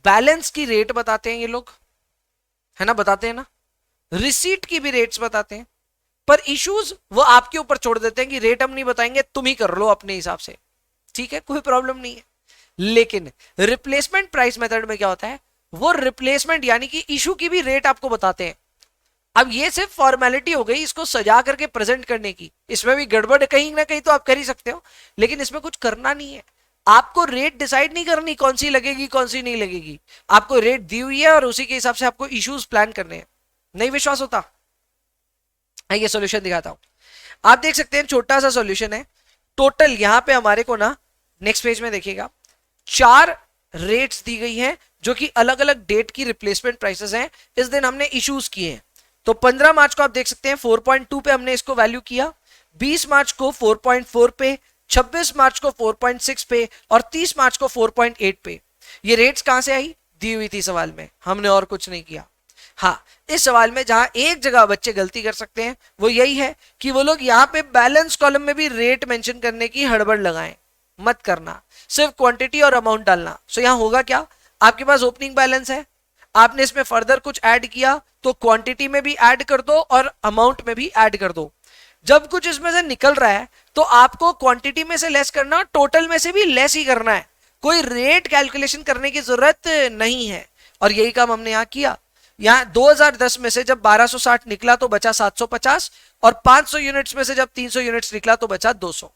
बैलेंस की रेट बताते हैं ये लोग, है ना, बताते हैं ना, रिसीट की भी रेट्स बताते हैं, पर इश्यूज वो आपके ऊपर छोड़ देते हैं कि रेट हम नहीं बताएंगे, तुम ही कर लो अपने हिसाब से, ठीक है, कोई प्रॉब्लम नहीं है। लेकिन रिप्लेसमेंट प्राइस मेथड में क्या होता है, वो रिप्लेसमेंट यानी कि इशू की भी रेट आपको बताते हैं। अब ये सिर्फ फॉर्मेलिटी हो गई इसको सजा करके प्रेजेंट करने की, इसमें भी गड़बड़ कहीं ना कहीं तो आप कर ही सकते हो, लेकिन इसमें कुछ करना नहीं है, आपको रेट डिसाइड नहीं करनी कौन सी लगेगी कौन सी नहीं लगेगी, आपको रेट दी हुई है और उसी के हिसाब से आपको इश्यूज प्लान करने हैं। नहीं विश्वास होता ये सॉल्यूशन दिखाता हूं। आप देख सकते हैं छोटा सा सॉल्यूशन है। टोटल यहां पे हमारे को ना नेक्स्ट पेज में देखिएगा 4 रेट्स दी गई हैं जो कि अलग अलग डेट की रिप्लेसमेंट प्राइसेस हैं, इस दिन हमने इश्यूज किए हैं। तो 15 मार्च को आप देख सकते हैं 4.2 पे हमने इसको वैल्यू किया, 20 मार्च को 4.4 पे, 26 मार्च को 4.6 पे और 30 मार्च को 4.8 पे। ये रेट्स कहां से आई? दी हुई थी सवाल में, हमने और कुछ नहीं किया। हाँ, इस सवाल में जहां एक जगह बच्चे गलती कर सकते हैं वो यही है कि वो लोग यहां पे बैलेंस कॉलम में भी रेट मेंशन करने की हड़बड़ लगाएं। मत करना, सिर्फ क्वांटिटी और अमाउंट डालना। सो यहां होगा क्या, आपके पास ओपनिंग बैलेंस है, आपने इसमें फर्दर कुछ ऐड किया तो क्वांटिटी में भी ऐड कर दो और अमाउंट में भी ऐड कर दो। जब कुछ इसमें से निकल रहा है तो आपको क्वांटिटी में से लेस करना, टोटल में से भी लेस ही करना है, कोई रेट कैलकुलेशन करने की जरूरत नहीं है। और यही काम हमने यहां किया। यहां 2010 में से जब 1260 निकला तो बचा 750 और 500 यूनिट्स में से जब 300 यूनिट्स निकला तो बचा 200।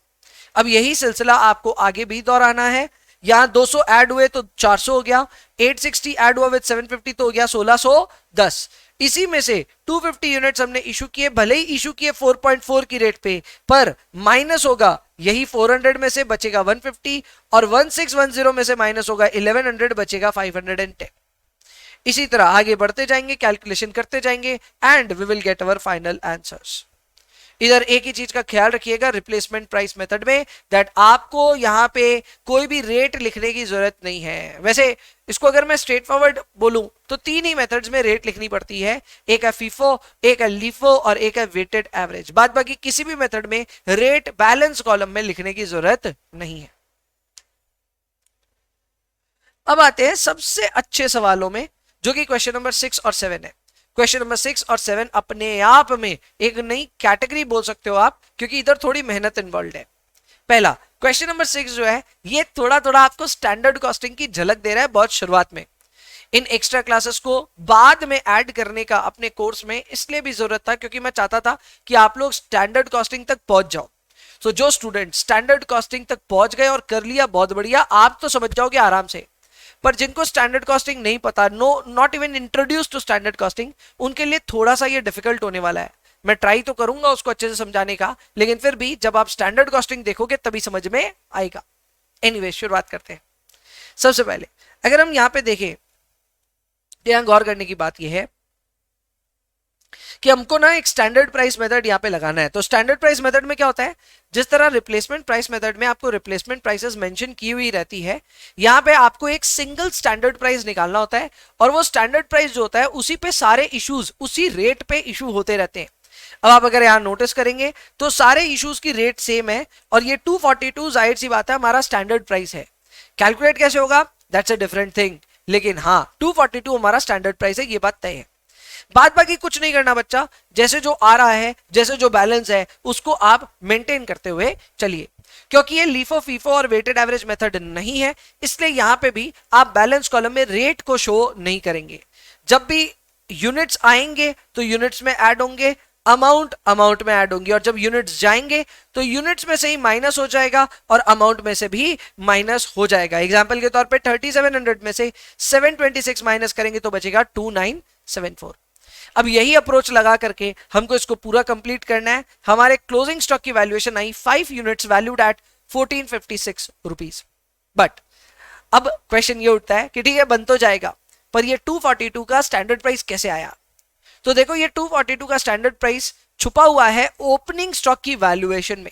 अब यही सिलसिला आपको आगे भी दोहराना है। यहां 200 ऐड हुए तो 400 हो गया, 860 ऐड हुआ विद 750 तो हो गया 1610। इसी में से 250 यूनिट्स हमने इशू किए, भले ही इशू किए 4.4 की रेट पे, पर माइनस होगा यही 400 में से बचेगा 150 और 1610 में से माइनस होगा 1100 बचेगा 510। इसी तरह आगे बढ़ते जाएंगे, कैलकुलेशन करते जाएंगे and we will get our final answers. इधर एक ही चीज का ख्याल रखिएगा रिप्लेसमेंट प्राइस मेथड में, दैट आपको यहां पे कोई भी रेट लिखने की जरूरत नहीं है। वैसे इसको अगर मैं स्ट्रेट फॉरवर्ड बोलूं तो 3 ही मेथड्स में रेट लिखनी पड़ती है, एक है फीफो, एक है लीफो और एक है वेटेड एवरेज। बाद बाकी किसी भी मेथड में रेट बैलेंस कॉलम में लिखने की जरूरत नहीं है। अब आते हैं सबसे अच्छे सवालों में, जो कि क्वेश्चन नंबर 6 और 7 है। क्वेश्चन नंबर 6 और 7 अपने आप में एक नई कैटेगरी बोल सकते हो आप, क्योंकि इधर थोड़ी मेहनत इन्वॉल्व है। पहला क्वेश्चन नंबर 6 जो है ये थोड़ा थोड़ा आपको स्टैंडर्ड कॉस्टिंग की झलक दे रहा है बहुत शुरुआत में। इन एक्स्ट्रा क्लासेस को बाद में ऐड करने का अपने कोर्स में इसलिए भी जरूरत था क्योंकि मैं चाहता था कि आप लोग स्टैंडर्ड कॉस्टिंग तक पहुंच जाओ। तो जो स्टूडेंट स्टैंडर्ड कॉस्टिंग तक पहुंच गए और कर लिया बहुत बढ़िया, आप तो समझ जाओगे आराम से। पर जिनको स्टैंडर्ड कॉस्टिंग नहीं पता, not even introduce to standard costing, उनके लिए थोड़ा सा ये डिफिकल्ट होने वाला है। मैं ट्राई तो करूंगा उसको अच्छे से समझाने का, लेकिन फिर भी जब आप स्टैंडर्ड कॉस्टिंग देखोगे तभी समझ में आएगा। एनीवे शुरुआत करते हैं। सबसे पहले अगर हम यहां पे देखें, यहां गौर करने की बात यह है कि हमको ना एक स्टैंडर्ड प्राइस मेथड यहां पे लगाना है। तो स्टैंडर्ड प्राइस मेथड में क्या होता है, जिस तरह रिप्लेसमेंट प्राइस मेथड में आपको रिप्लेसमेंट प्राइसेस मेंशन की हुई रहती है, यहां पे आपको एक सिंगल स्टैंडर्ड प्राइस निकालना होता है और वो स्टैंडर्ड प्राइस जो होता है उसी पे सारे इश्यूज उसी रेट पे इशू होते रहते हैं। अब आप अगर यहां नोटिस करेंगे तो सारे इश्यूज की रेट सेम है और ये 242 जाहिर सी बात है हमारा स्टैंडर्ड प्राइस है। कैलकुलेट कैसे होगा दैट्स अ डिफरेंट थिंग, लेकिन हाँ 242 हमारा स्टैंडर्ड प्राइस है, ये बात तय है। बाद बाकी कुछ नहीं करना बच्चा, जैसे जो आ रहा है, जैसे जो बैलेंस है उसको आप मेंटेन करते हुए चलिए। क्योंकि ये लीफो फीफो और वेटेड एवरेज मेथड नहीं है, इसलिए यहां पे भी आप बैलेंस कॉलम में रेट को शो नहीं करेंगे। जब भी यूनिट्स आएंगे तो यूनिट्स में ऐड होंगे, अमाउंट में ऐड होंगी, और जब यूनिट्स जाएंगे तो यूनिट्स में से ही माइनस हो जाएगा और अमाउंट में से भी माइनस हो जाएगा। एग्जांपल के तौर पे 3700 में से 726 माइनस करेंगे तो बचेगा 2974। अब यही अप्रोच लगा करके हमको इसको पूरा कंप्लीट करना है। हमारे क्लोजिंग स्टॉक की valuation I 5 units valued at 1456 rupees. But अब क्वेश्चन ये उठता है कि ठीक है बन तो जाएगा, पर ये 242 का स्टैंडर्ड प्राइस कैसे आया? तो देखो ये 242 का स्टैंडर्ड प्राइस छुपा हुआ है ओपनिंग स्टॉक की वैल्यूएशन में।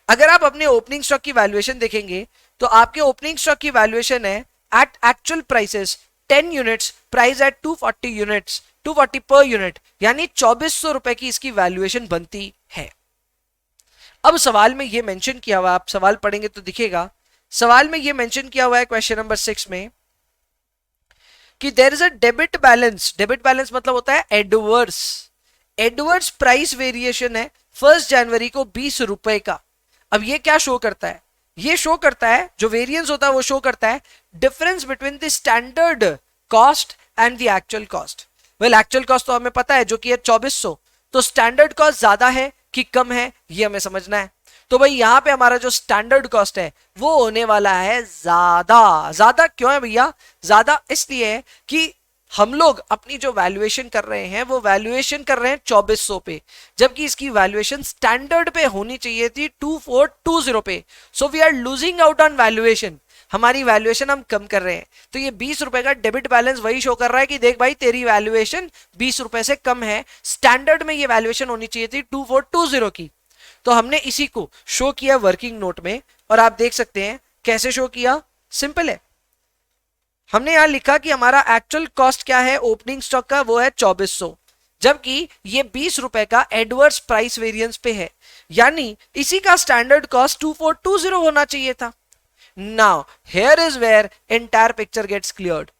अगर आप अपने ओपनिंग स्टॉक की वैल्यूएशन देखेंगे तो आपके ओपनिंग स्टॉक की वैल्यूएशन है at actual prices 10 units, price at 240 units, 240 per unit, यानी 2400 रुपए की इसकी वैल्यूएशन बनती है। अब सवाल में यह मेंशन किया हुआ, आप सवाल पढ़ेंगे तो दिखेगा, सवाल में यह मेंशन किया हुआ है क्वेश्चन नंबर 6 में कि there is a debit balance. Debit balance मतलब होता है एडवर्स। एडवर्स प्राइस वेरिएशन है 1 जनवरी को 20 रुपए का। अब ये क्या शो करता है? ये शो करता है, जो वेरिएंस होता है वो शो करता है difference between the standard cost and the actual cost. Well actual cost तो हमें पता है जो कि है 2400, तो स्टैंडर्ड कॉस्ट ज्यादा है कि कम है ये हमें समझना है। तो भाई यहां पे हमारा जो स्टैंडर्ड कॉस्ट है वो होने वाला है ज्यादा। ज्यादा क्यों है भैया? ज्यादा इसलिए है कि हम लोग अपनी जो वैल्यूएशन कर रहे हैं वो वैल्यूएशन कर रहे हैं 2400 पे, जबकि इसकी वैल्यूएशन स्टैंडर्ड पे होनी चाहिए थी 2420 पे। So we are losing out on valuation, हमारी वैल्यूएशन हम कम कर रहे हैं। तो ये 20 रुपए का डेबिट बैलेंस वही शो कर रहा है कि देख भाई तेरी वैल्यूएशन 20 रुपए से कम है, स्टैंडर्ड में ये वैल्यूएशन होनी चाहिए थी 2420 की। तो हमने इसी को शो किया वर्किंग नोट में, और आप देख सकते हैं कैसे शो किया। सिंपल है, हमने यहां लिखा कि हमारा एक्चुअल कॉस्ट क्या है ओपनिंग स्टॉक का, वो है 2400, जबकि ये 20 रुपए का एडवर्स प्राइस वेरिएंस पे है, यानी इसी का स्टैंडर्ड कॉस्ट 2420 होना चाहिए था। Now here is where entire picture gets cleared.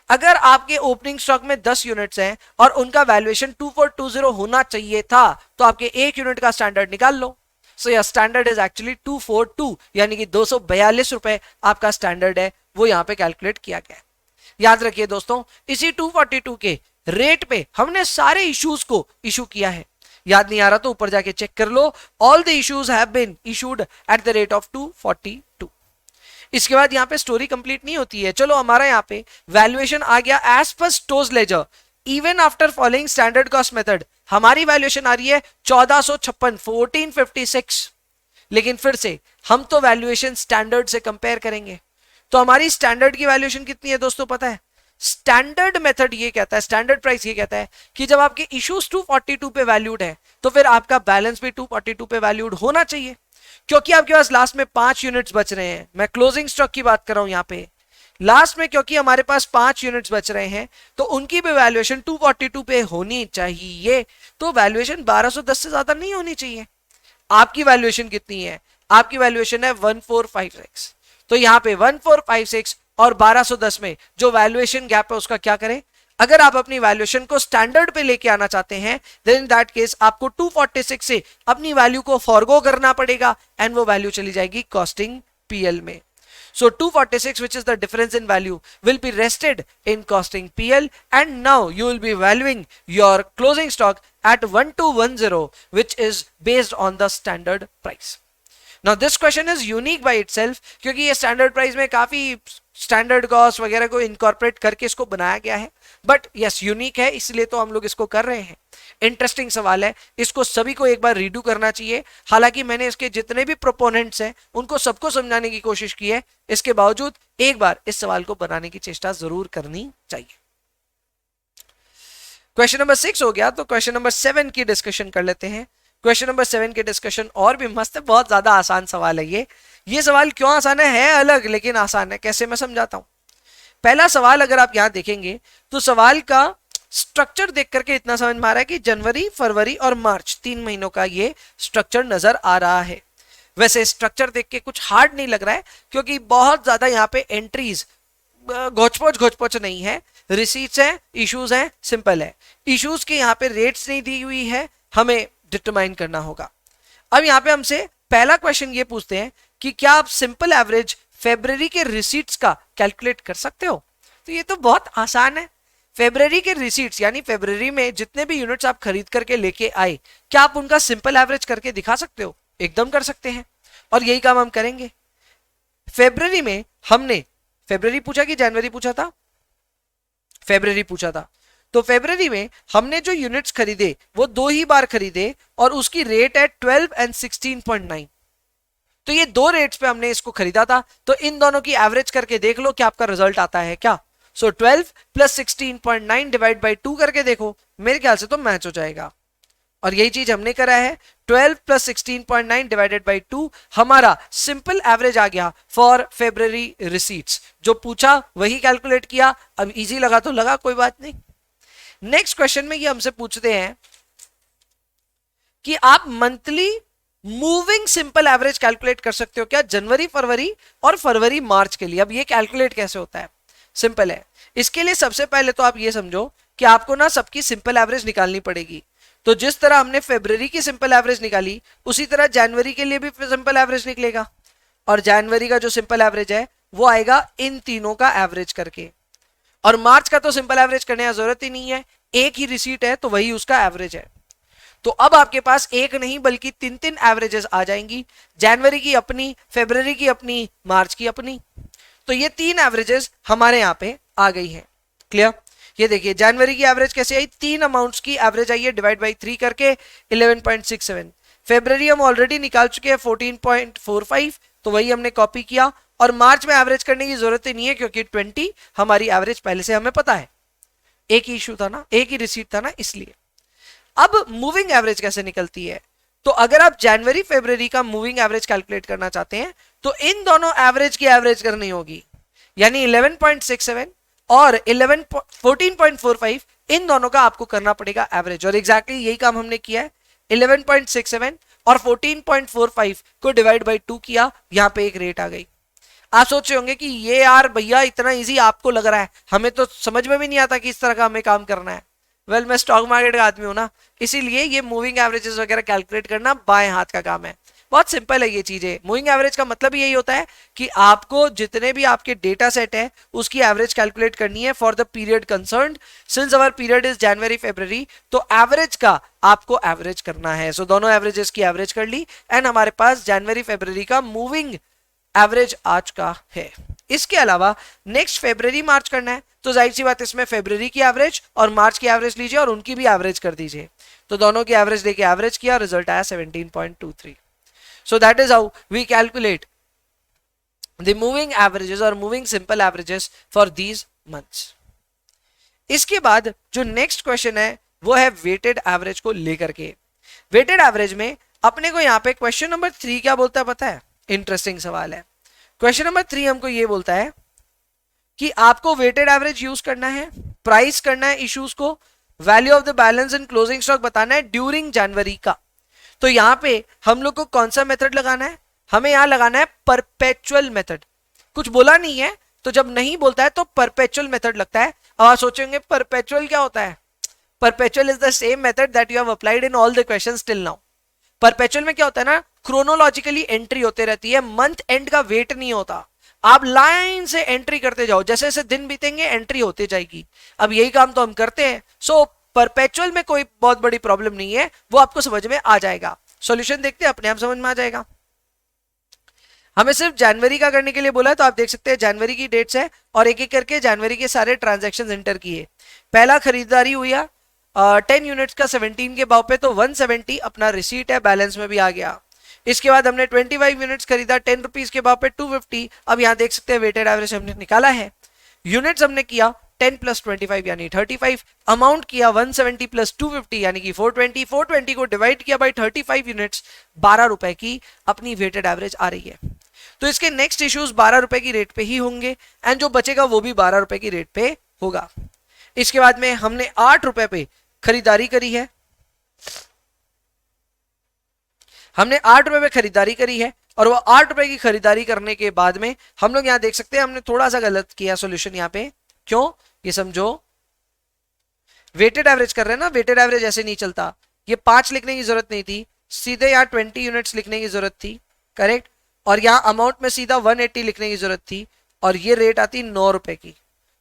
अगर आपके ओपनिंग स्टॉक में 10 यूनिट्स हैं और उनका वैल्यूएशन 2420 होना चाहिए था, तो आपके एक यूनिट का स्टैंडर्ड निकाल लो। So your standard is actually 242, यानी कि 242 रुपए आपका स्टैंडर्ड है, वो यहां पे कैलकुलेट किया गया है। याद रखिए दोस्तों, इसी 242 के रेट पे हमने सारे इश्यूज को इशू किया है। याद नहीं आ रहा तो ऊपर जाके चेक कर लो, all the issues have been issued at the rate of 242। इसके बाद यहाँ पे स्टोरी कंप्लीट नहीं होती है। चलो हमारा यहाँ पे वैल्यूएशन आ गया as per stores ledger, even after following standard cost method हमारी वैल्यूएशन आ रही है 1456, 1456। लेकिन फिर से हम तो वैल्यूएशन स्टैंडर्ड से कंपेयर करेंगे, तो हमारी स्टैंडर्ड की वैल्यूएशन कितनी है दोस्तों पता है? स्टैंडर्ड मेथड ये कहता है, स्टैंडर्ड प्राइस ये कहता है कि जब आपके इश्यूज 242 पे वैल्यूड है, तो फिर आपका बैलेंस भी 242 पे वैल्यूड होना चाहिए, क्योंकि आपके पास लास्ट में 5 यूनिट्स बच रहे हैं। मैं क्लोजिंग स्टॉक की बात कर रहा हूं यहां पे, लास्ट में क्योंकि हमारे पास 5 यूनिट्स बच रहे हैं, तो उनकी भी वैल्यूएशन 242 पे होनी चाहिए। तो वैल्यूएशन 1210 से ज्यादा नहीं होनी चाहिए। आपकी वैल्यूएशन कितनी है? आपकी वैल्यूएशन है 1456। तो यहां पे 1456 और 1210 में जो वैल्यूएशन गैप है उसका क्या करें? अगर आप अपनी वैल्यूएशन को स्टैंडर्ड पे लेके आना चाहते हैं, देन इन दैट केस आपको 246 से अपनी वैल्यू को फॉरगो करना पड़ेगा, एंड वो वैल्यू चली जाएगी कॉस्टिंग पीएल में। So 246, which is the difference in value, will be rested in costing PL, and now you will be valuing your closing stock at 1210, which is based on the standard price. Now this question is unique by itself, क्योंकि ये standard price में काफी standard cost वगैरह को incorporate करके इसको बनाया गया है, बट यस यूनिक है, इसलिए तो हम लोग इसको कर रहे हैं। इंटरेस्टिंग सवाल है, इसको सभी को एक बार रीडू करना चाहिए। हालांकि मैंने इसके जितने भी प्रोपोनेंट्स हैं उनको सबको समझाने की कोशिश की है, इसके बावजूद एक बार इस सवाल को बनाने की चेष्टा जरूर करनी चाहिए। क्वेश्चन नंबर 6 हो गया, तो क्वेश्चन नंबर 7 की डिस्कशन कर लेते हैं। क्वेश्चन नंबर 7 के डिस्कशन और भी मस्त है, बहुत ज्यादा आसान सवाल है ये सवाल क्यों आसान है अलग, लेकिन आसान है। कैसे मैं समझाता हूं। पहला सवाल अगर आप यहां देखेंगे तो सवाल का स्ट्रक्चर देख करके इतना समझ में आ रहा है कि जनवरी, फरवरी और मार्च 3 महीनों का ये स्ट्रक्चर नजर आ रहा है। वैसे स्ट्रक्चर देख के कुछ हार्ड नहीं लग रहा है, क्योंकि बहुत ज्यादा यहाँ पे एंट्रीज घोचपोच नहीं है, रिसीट्स हैं, इश्यूज हैं, सिंपल है। इश्यूज के यहाँ पे रेट्स नहीं दी हुई है, हमें डिटरमाइन करना होगा। अब यहाँ पे हमसे पहला क्वेश्चन ये पूछते हैं कि क्या आप सिंपल एवरेज फरवरी के रिसीट्स का कैलकुलेट कर सकते हो? तो ये तो बहुत आसान है। फरवरी के रिसीट्स यानी फरवरी में जितने भी यूनिट्स आप खरीद करके लेके आए, क्या आप उनका सिंपल एवरेज करके दिखा सकते हो? एकदम कर सकते हैं, और यही काम हम करेंगे। फरवरी में हमने फरवरी पूछा कि जनवरी पूछा था? फरवरी पूछा था। तो फरवरी में हमने जो यूनिट्स खरीदे वो 2 ही बार खरीदे, और उसकी रेट है 12 एंड 16.9। तो ये 2 रेट्स पे हमने इसको खरीदा था, तो इन दोनों की एवरेज करके देख लो क्या आपका रिजल्ट आता है क्या। सो 12 प्लस 16.9 डिवाइड बाई 2 करके देखो, मेरे ख्याल से तो मैच हो जाएगा। और यही चीज हमने करा है, 12 प्लस 16.9 डिवाइडेड बाई 2 हमारा सिंपल एवरेज आ गया फॉर फरवरी रिसीट्स। जो पूछा वही कैलकुलेट किया। अब इजी लगा तो लगा, कोई बात नहीं। नेक्स्ट क्वेश्चन में ये हमसे पूछते हैं कि आप monthly moving simple average calculate कर सकते हो क्या जनवरी, फरवरी और फरवरी, मार्च के लिए? अब ये कैलकुलेट कैसे होता है? सिंपल है। इसके लिए सबसे पहले तो आप ये समझो कि आपको ना सबकी सिंपल एवरेज निकालनी पड़ेगी। तो जिस तरह हमने फरवरी की सिंपल एवरेज निकाली, उसी तरह जनवरी के लिए भी सिंपल एवरेज निकलेगा, और जनवरी का जो सिंपल एवरेज है वो आएगा इन तीनों का एवरेज करके। और मार्च का तो सिंपल एवरेज करने की जरूरत ही नहीं है, एक ही रिसीट है तो वही उसका एवरेज है। तो अब आपके पास एक नहीं बल्कि 3 एवरेजेस आ जाएंगी, जनवरी की अपनी, फरवरी की अपनी, मार्च की अपनी। तो ये 3 एवरेजेस हमारे यहां पे आ गई हैं। क्लियर? ये देखिए जनवरी की एवरेज कैसे आई, 3 अमाउंट्स की एवरेज आई है डिवाइड बाई 3 करके 11.67। फेब्रवरी हम ऑलरेडी निकाल चुके हैं 14.45, तो वही हमने कॉपी किया। और मार्च में एवरेज करने की जरूरत ही नहीं है क्योंकि 20 हमारी एवरेज पहले से हमें पता है, एक ही इशू था ना, एक ही रिसीट था ना, इसलिए। अब मूविंग एवरेज कैसे निकलती है, तो अगर आप जनवरी फरवरी का मूविंग एवरेज कैलकुलेट करना चाहते हैं तो इन दोनों एवरेज की एवरेज करनी होगी, यानी 11.67 और 14.45 इन दोनों का आपको करना पड़ेगा एवरेज। और एग्जैक्टली यही काम हमने किया है, 11.67 और 14.45 को डिवाइड बाई 2 किया, यहां पे एक रेट आ गई। आप सोच रहे होंगे कि ये यार भैया इतना इजी आपको लग रहा है, हमें तो समझ में भी नहीं आता कि इस तरह का हमें काम करना है। वेल मैं स्टॉक मार्केट का आदमी हूं ना, इसीलिए ये मूविंग एवरेजेस वगैरह कैलकुलेट करना बाएं हाथ का काम है। बहुत सिंपल है ये चीजें। मूविंग एवरेज का मतलब यही होता है कि आपको जितने भी आपके डेटा सेट है उसकी एवरेज कैलकुलेट करनी है for the period concerned. Since our period is January February, तो एवरेज का आपको एवरेज करना है। सो दोनों एवरेजेस की एवरेज कर ली एंड हमारे पास जनवरी फरवरी का मूविंग एवरेज आज का है। इसके अलावा नेक्स्ट फरवरी मार्च करना है, तो जाहिर सी बात इसमें फरवरी की एवरेज और मार्च की एवरेज लीजिए और उनकी भी एवरेज कर दीजिए। तो दोनों की एवरेज लेके एवरेज किया, रिजल्ट आया 17.23। So that is how we calculate the moving averages और moving simple averages for these months. इसके बाद जो नेक्स्ट क्वेश्चन है वो है वेटेड एवरेज को लेकर के। वेटेड एवरेज में अपने को यहाँ पे क्वेश्चन नंबर 3 क्या बोलता है पता है? इंटरेस्टिंग सवाल है। क्वेश्चन नंबर 3 हमको ये बोलता है कि आपको वेटेड एवरेज यूज करना है, प्राइस करना है इश्यूज को, value of the balance in closing stock बताना है ड्यूरिंग जनवरी का। तो यहां पे हम लोग को कौन सा मेथड लगाना है? हमें यहां लगाना है परपेचुअल मेथड। कुछ बोला नहीं है, तो जब नहीं बोलता है तो परपेचुअल मेथड लगता है। अब आप सोचेंगे परपेचुअल क्या होता है? Perpetual is the same method that you have applied in all the questions till now. Perpetual में क्या होता है ना, क्रोनोलॉजिकली एंट्री होते रहती है, मंथ एंड का वेट नहीं होता। आप लाइन से एंट्री करते जाओ, जैसे जैसे दिन बीतेंगे एंट्री होती जाएगी। अब यही काम तो हम करते हैं। सो परपेचुअल में कोई बहुत बड़ी प्रॉब्लम नहीं है, वो आपको समझ में आ जाएगा। सॉल्यूशन देखते हैं, अपने आप समझ में आ जाएगा। हमें सिर्फ जनवरी का करने के लिए बोला है, तो आप देख सकते हैं जनवरी की डेट्स है और एक एक करके जनवरी के सारे ट्रांजैक्शंस एंटर किए। पहला खरीदारी हुई 10 यूनिट्स का 17 के भाव पे, तो 170 अपना रिसीट है, बैलेंस में भी आ गया। इसके बाद हमने 25 यूनिट्स खरीदा 10 रुपीज के भाव पे 250। अब यहां देख सकते हैं वेटेड एवरेज हमने निकाला है। यूनिट्स हमने किया 10 प्लस 25 यानी 35, अमाउंट किया 170 प्लस 250 यानी कि 420। 420 को डिवाइड किया बाई 35 यूनिट्स, 12 रुपए की अपनी वेटेड एवरेज आ रही है। तो इसके नेक्स्ट इश्यूज 12 रुपए की रेट पे ही होंगे एंड जो बचेगा वो भी 12 रुपए की रेट पे होगा। इसके बाद में हमने 8 रुपए पे खरीदारी करी है, हमने 8 रुपए में खरीदारी करी है और वो 8 रुपए की खरीदारी करने के बाद में हम लोग यहां देख सकते हैं हमने थोड़ा सा गलत किया सॉल्यूशन यहां पे। क्यों? ये समझो, वेटेड एवरेज कर रहे हैं ना, वेटेड एवरेज ऐसे नहीं चलता। ये 5 लिखने की जरूरत नहीं थी, सीधे यहाँ 20 यूनिट्स लिखने की जरूरत थी, करेक्ट। और यहाँ अमाउंट में सीधा 180 लिखने की जरूरत थी और ये रेट आती 9 रुपए की।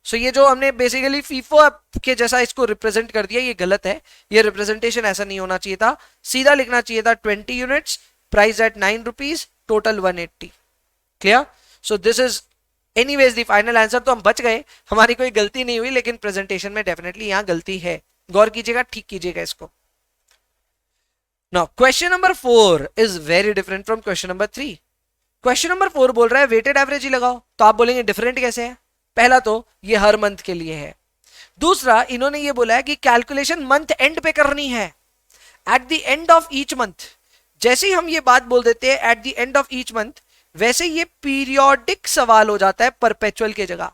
सो ये जो हमने बेसिकली फीफो के जैसा इसको रिप्रेजेंट कर दिया, ये गलत है। ये रिप्रेजेंटेशन ऐसा नहीं होना चाहिए था, सीधा लिखना चाहिए था 20 units, price at 9 rupees, total 180। Clear? So this is anyways the final answer. तो हम बच गए, हमारी कोई गलती नहीं हुई, लेकिन प्रेजेंटेशन में डेफिनेटली यहां गलती है। गौर कीजिएगा, ठीक कीजिएगा इसको। Now question number 4 is very different from question number 3। Question number 4 बोल रहा है वेटेड एवरेज ही लगाओ, तो आप बोलेंगे डिफरेंट कैसे है? पहला तो ये हर मंथ के लिए है, दूसरा इन्होंने ये बोला है कि कैलकुलेशन मंथ एंड पे करनी है, at the end of each month. जैसे ही हम ये बात बोल देते हैं at the end of each month, वैसे ये पीरियोडिक सवाल हो जाता है परपेचुअल के जगह।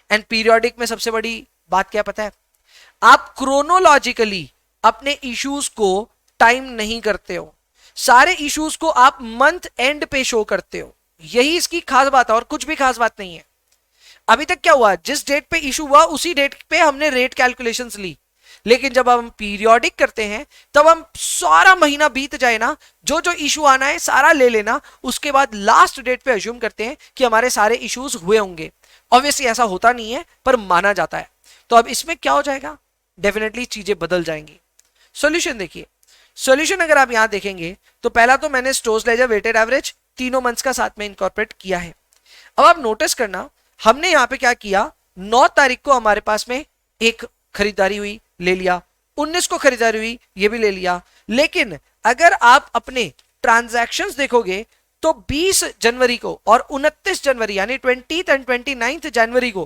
एंड पीरियोडिक में सबसे बड़ी बात क्या पता है? आप क्रोनोलॉजिकली अपने इश्यूज को टाइम नहीं करते हो, सारे इश्यूज को आप मंथ एंड पे शो करते हो। यही इसकी खास बात है और कुछ भी खास बात नहीं है। अभी तक क्या हुआ, जिस डेट पे इशू हुआ उसी डेट पे हमने रेट कैलकुलेशंस ली, लेकिन जब हम पीरियोडिक करते हैं तब हम सारा महीना बीत जाए ना, जो जो इशू आना है सारा ले लेना, उसके बाद लास्ट डेट पे अज्यूम करते हैं कि हमारे सारे इश्यूज हुए होंगे। ऑब्वियसली ऐसा होता नहीं है, पर माना जाता है। तो अब इसमें क्या हो जाएगा? डेफिनेटली चीजें बदल जाएंगी। सॉल्यूशन देखिए, सॉल्यूशन अगर आप यहां देखेंगे तो पहला तो मैंने स्टोर्स लेजर वेटेड एवरेज तीनों मंथ्स का साथ में इनकॉर्पोरेट किया है। अब आप नोटिस करना, हमने यहां पे क्या किया, 9 तारीख को हमारे पास में एक खरीदारी हुई, ले लिया, 19 को खरीदारी हुई, ये भी ले लिया। लेकिन अगर आप अपने ट्रांजैक्शंस देखोगे तो 20 जनवरी को और 29 जनवरी यानी 20th एंड 29th जनवरी को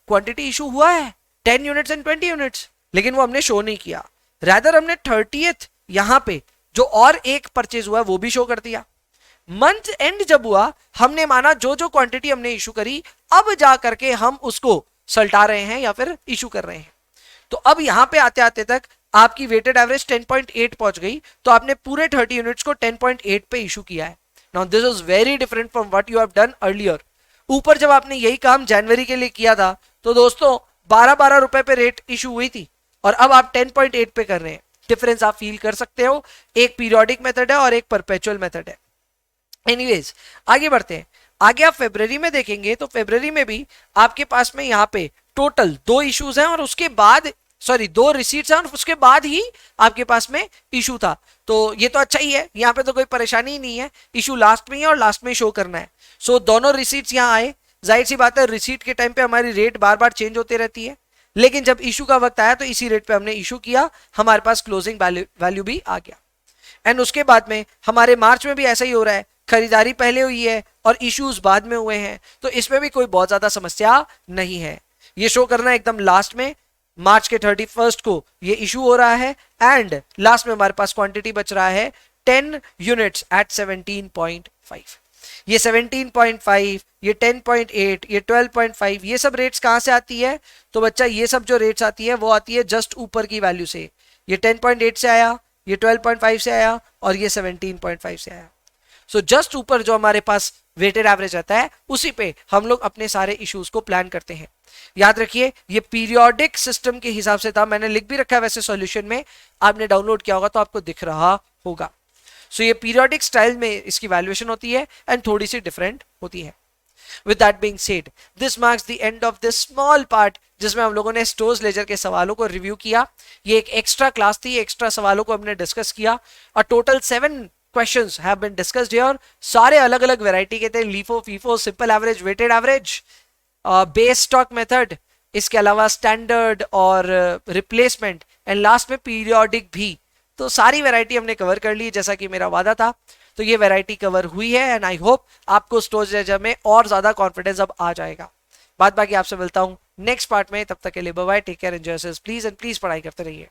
क्वांटिटी इशू हुआ है 10 यूनिट्स एंड 20 यूनिट्स, लेकिन वो हमने शो नहीं किया। रादर हमने 30th यहां पे जो और एक परचेज हुआ है वो भी शो कर दिया। मंथ एंड जब हुआ हमने माना जो जो क्वांटिटी हमने इशू करी अब जा करके हम उसको सल्टा रहे हैं या फिर इशू कर रहे हैं। तो अब यहां पे आते आते तक आपकी वेटेड एवरेज 10.8 पहुंच गई, तो आपने पूरे 30 यूनिट्स को 10.8 पे इशू किया है। Now this is very different from what you have done earlier. ऊपर जब आपने यही काम जनवरी के लिए किया था तो दोस्तों 12-12 रुपए पे रेट इशू हुई थी और अब आप 10.8 पे कर रहे हैं। डिफरेंस आप फील कर सकते हो, एक पीरियोडिक मेथड है और एक परपेचुअल मेथड है। एनीवेज आगे बढ़ते हैं। आगे आप फरवरी में देखेंगे तो फरवरी में भी आपके पास में यहाँ पे टोटल 2 इश्यूज हैं और उसके बाद 2 रिसीट्स हैं और उसके बाद ही आपके पास में इशू था। तो ये तो अच्छा ही है, यहाँ पे तो कोई परेशानी ही नहीं है, इशू लास्ट में ही है और लास्ट में शो करना है। सो दोनों रिसीट्स यहाँ आए, जाहिर सी बात है रिसीट के टाइम पे हमारी रेट बार बार चेंज होती रहती है, लेकिन जब इशू का वक्त आया तो इसी रेट पे हमने इशू किया, हमारे पास क्लोजिंग वैल्यू भी आ गया। एंड उसके बाद में हमारे मार्च में भी ऐसा ही हो रहा है, खरीदारी पहले हुई है और इश्यूज बाद में हुए हैं, तो इसमें भी कोई बहुत ज्यादा समस्या नहीं है। ये शो करना एकदम लास्ट में, मार्च के 31 को ये इशू हो रहा है एंड लास्ट में हमारे पास क्वांटिटी बच रहा है 10 यूनिट्स एट 17.5। ये 17.5, ये 10.8, ये 12.5, ये सब रेट्स कहां से आती है? तो बच्चा ये सब जो रेट्स आती है वो आती है जस्ट ऊपर की वैल्यू से। ये 10.8 से आया, ये 12.5 से आया और ये 17.5 से आया। सो जस्ट ऊपर जो हमारे पास वेटेड एवरेज आता है उसी पे हम लोग अपने सारे इश्यूज को प्लान करते हैं। याद रखिए ये पीरियोडिक सिस्टम के हिसाब से था, मैंने लिख भी रखा है वैसे सॉल्यूशन में, आपने डाउनलोड किया होगा तो आपको दिख रहा होगा। सो ये पीरियोडिक स्टाइल में इसकी वैल्यूएशन होती है एंड थोड़ी सी डिफरेंट होती है। With that being said, this marks the end of this small part जिसमें हम लोगों ने स्टोर्स लेजर के सवालों को रिव्यू किया। ये एक एक्स्ट्रा क्लास थी, एक्स्ट्रा सवालों को हमने डिस्कस किया और total 7 questions have been discussed here। सारे अलग अलग वैरायटी के थे, LIFO, FIFO, simple average, weighted average, base stock method, इसके अलावा स्टैंडर्ड और रिप्लेसमेंट एंड लास्ट में पीरियोडिक भी। तो सारी वैरायटी हमने कवर कर ली जैसा कि मेरा वादा था। तो ये वैरायटी कवर हुई है एंड आई होप आपको स्टोरेज लेजर में और ज्यादा कॉन्फिडेंस अब आ जाएगा। बात बाकी आपसे मिलता हूं नेक्स्ट पार्ट में, तब तक के लिए bye bye, take care, enjoy yourselves please and please पढ़ाई करते रहिए।